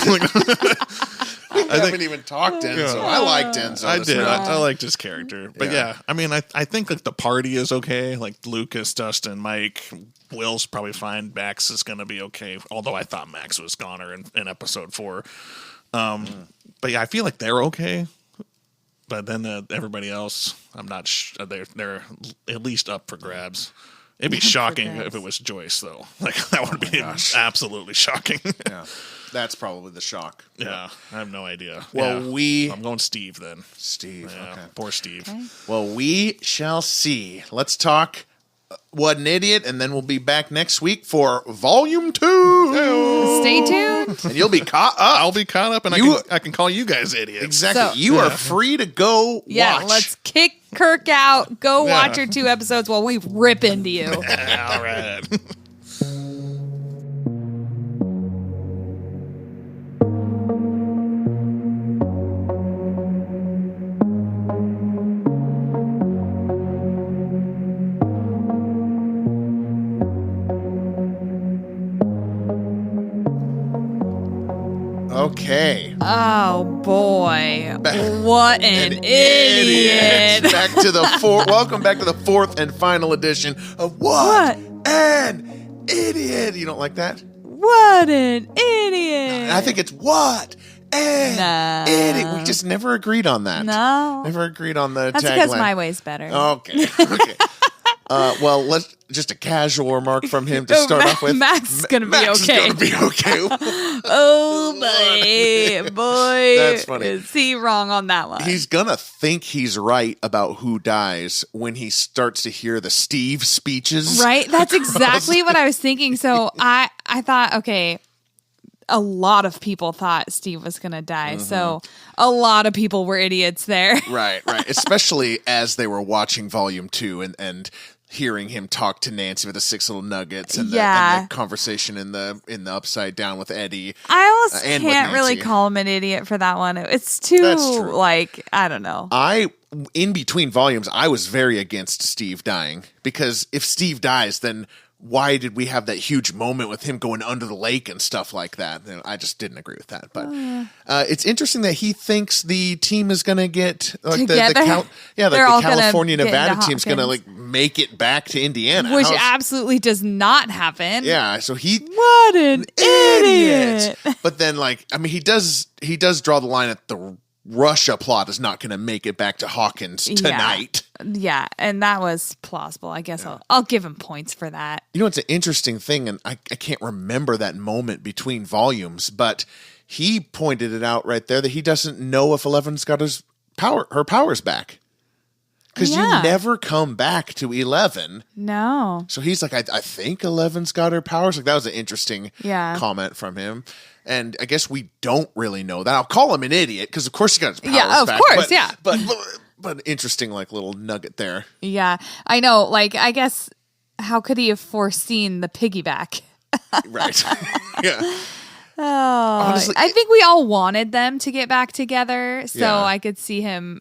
I haven't even talked to Enzo. I liked Enzo.
I did. I liked his character. But yeah, I mean, I think like the party is okay. Like Lucas, Dustin, Mike, Will's probably fine. Max is going to be okay. Although I thought Max was goner in episode 4. But yeah, I feel like they're okay. But then everybody else, I'm not. They're at least up for grabs. It'd be shocking if it was Joyce, though. Like that would be absolutely shocking.
Yeah, that's probably the shock.
Yeah, I have no idea.
Well,
I'm going Steve then.
Steve.
Yeah,
okay.
Poor Steve.
Okay.
Well, we shall see. Let's talk What an Idiot, and then we'll be back next week for Volume 2.
Stay tuned.
And you'll be caught up.
I'll be caught up, and I can call you guys idiots.
Exactly.
So-
you are free to go
Yeah,
watch.
let's kick Kirk out. Go watch your 2 episodes while we rip into you.
All right.
Okay.
Oh boy. What an idiot.
Back to the welcome back to the 4th and final edition of What an Idiot. You don't like that?
What an idiot.
I think it's What an Idiot. We just never agreed on that.
No.
Never agreed on the
That's
tagline.
because my way's better.
Okay. Well, let's just a casual remark from him to start off with.
Max is gonna be
Max
okay.
is gonna be okay.
Oh boy.
That's funny.
Is he wrong on that one?
He's gonna think he's right about who dies when he starts to hear the Steve speeches.
Right? That's exactly what I was thinking. So I thought, okay, a lot of people thought Steve was going to die. So a lot of people were idiots there.
Right. Especially as they were watching Volume 2 and hearing him talk to Nancy with the 6 little nuggets and the conversation in the Upside Down with Eddie.
I almost
and with
can't really
Nancy.
call him an idiot for that one. It's too, like, I don't know.
In between volumes, I was very against Steve dying because if Steve dies, then why did we have that huge moment with him going under the lake and stuff like that? And I just didn't agree with that. But it's interesting that he thinks the team is going to get like the California Nevada team's going to like make it back to Indiana,
which absolutely does not happen.
Yeah, so
what an idiot.
But then, like, I mean, he does draw the line at the Russia plot is not going to make it back to Hawkins tonight.
Yeah, and that was plausible. I guess I'll give him points for that.
You know, it's an interesting thing, and I can't remember that moment between volumes, but he pointed it out right there that he doesn't know if Eleven's got her powers back. Because you never come back to 11.
No.
So he's like, I think 11's got her powers. Like, that was an interesting comment from him. And I guess we don't really know that. I'll call him an idiot because, of course, he got his powers back.
Yeah, of course,
But But interesting, like, little nugget there.
Yeah, I know. Like, I guess, how could he have foreseen the piggyback?
Right. Yeah.
Oh, honestly, I think we all wanted them to get back together, so I could see him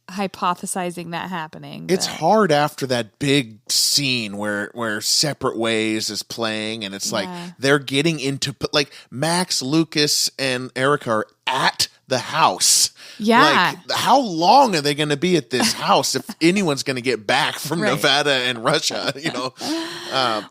hypothesizing that happening.
It's hard after that big scene where Separate Ways is playing, and it's like they're getting into, like, Max, Lucas, and Erica are at the house.
Yeah.
Like, how long are they going to be at this house if anyone's going to get back from Nevada and Russia, you know?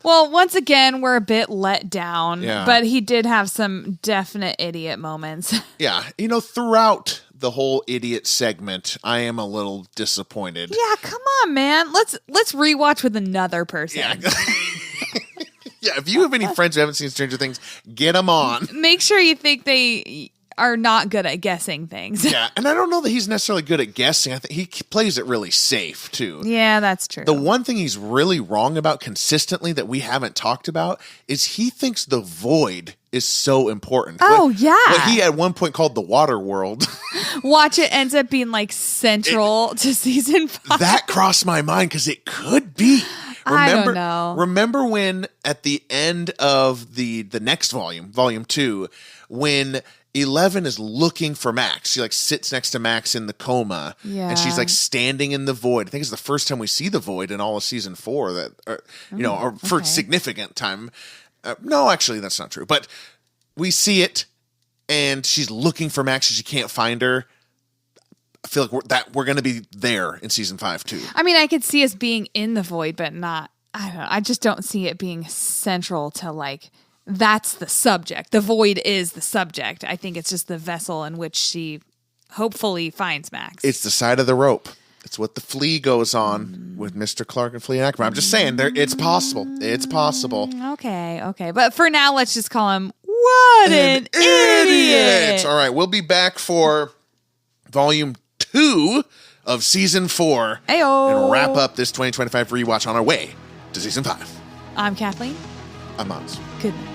Well, once again, we're a bit let down, but he did have some definite idiot moments.
Yeah. You know, throughout the whole idiot segment, I am a little disappointed.
Yeah, come on, man. Let's rewatch with another person.
Yeah. Yeah, if you have any friends who haven't seen Stranger Things, get them on.
Make sure you think they are not good at guessing things.
Yeah, and I don't know that he's necessarily good at guessing. I think he plays it really safe, too.
Yeah, that's true.
The one thing he's really wrong about consistently that we haven't talked about is he thinks the void is so important.
Oh,
what he at one point called the water world.
Watch, it ends up being like central to season 5.
That crossed my mind because it could be.
I don't know.
Remember when at the end of the next volume 2, when 11 is looking for Max. She like sits next to Max in the coma, and she's like standing in the void. I think it's the first time we see the void in all of season 4 that, or for significant time. No, actually, that's not true. But we see it, and she's looking for Max, and she can't find her. I feel like we're going to be there in season 5 too.
I mean, I could see us being in the void, but not. I don't know. I just don't see it being central to like. That's the subject. The void is the subject. I think it's just the vessel in which she hopefully finds Max.
It's the side of the rope. It's what the flea goes on with Mr. Clark and Flea Ackerman. I'm just saying, it's possible. It's possible.
Okay. But for now, let's just call him, what an idiot.
All right, we'll be back for volume 2 of season 4.
Ayo.
And wrap up this 2025 rewatch on our way to season 5.
I'm Kathleen.
I'm Miles.
Good night.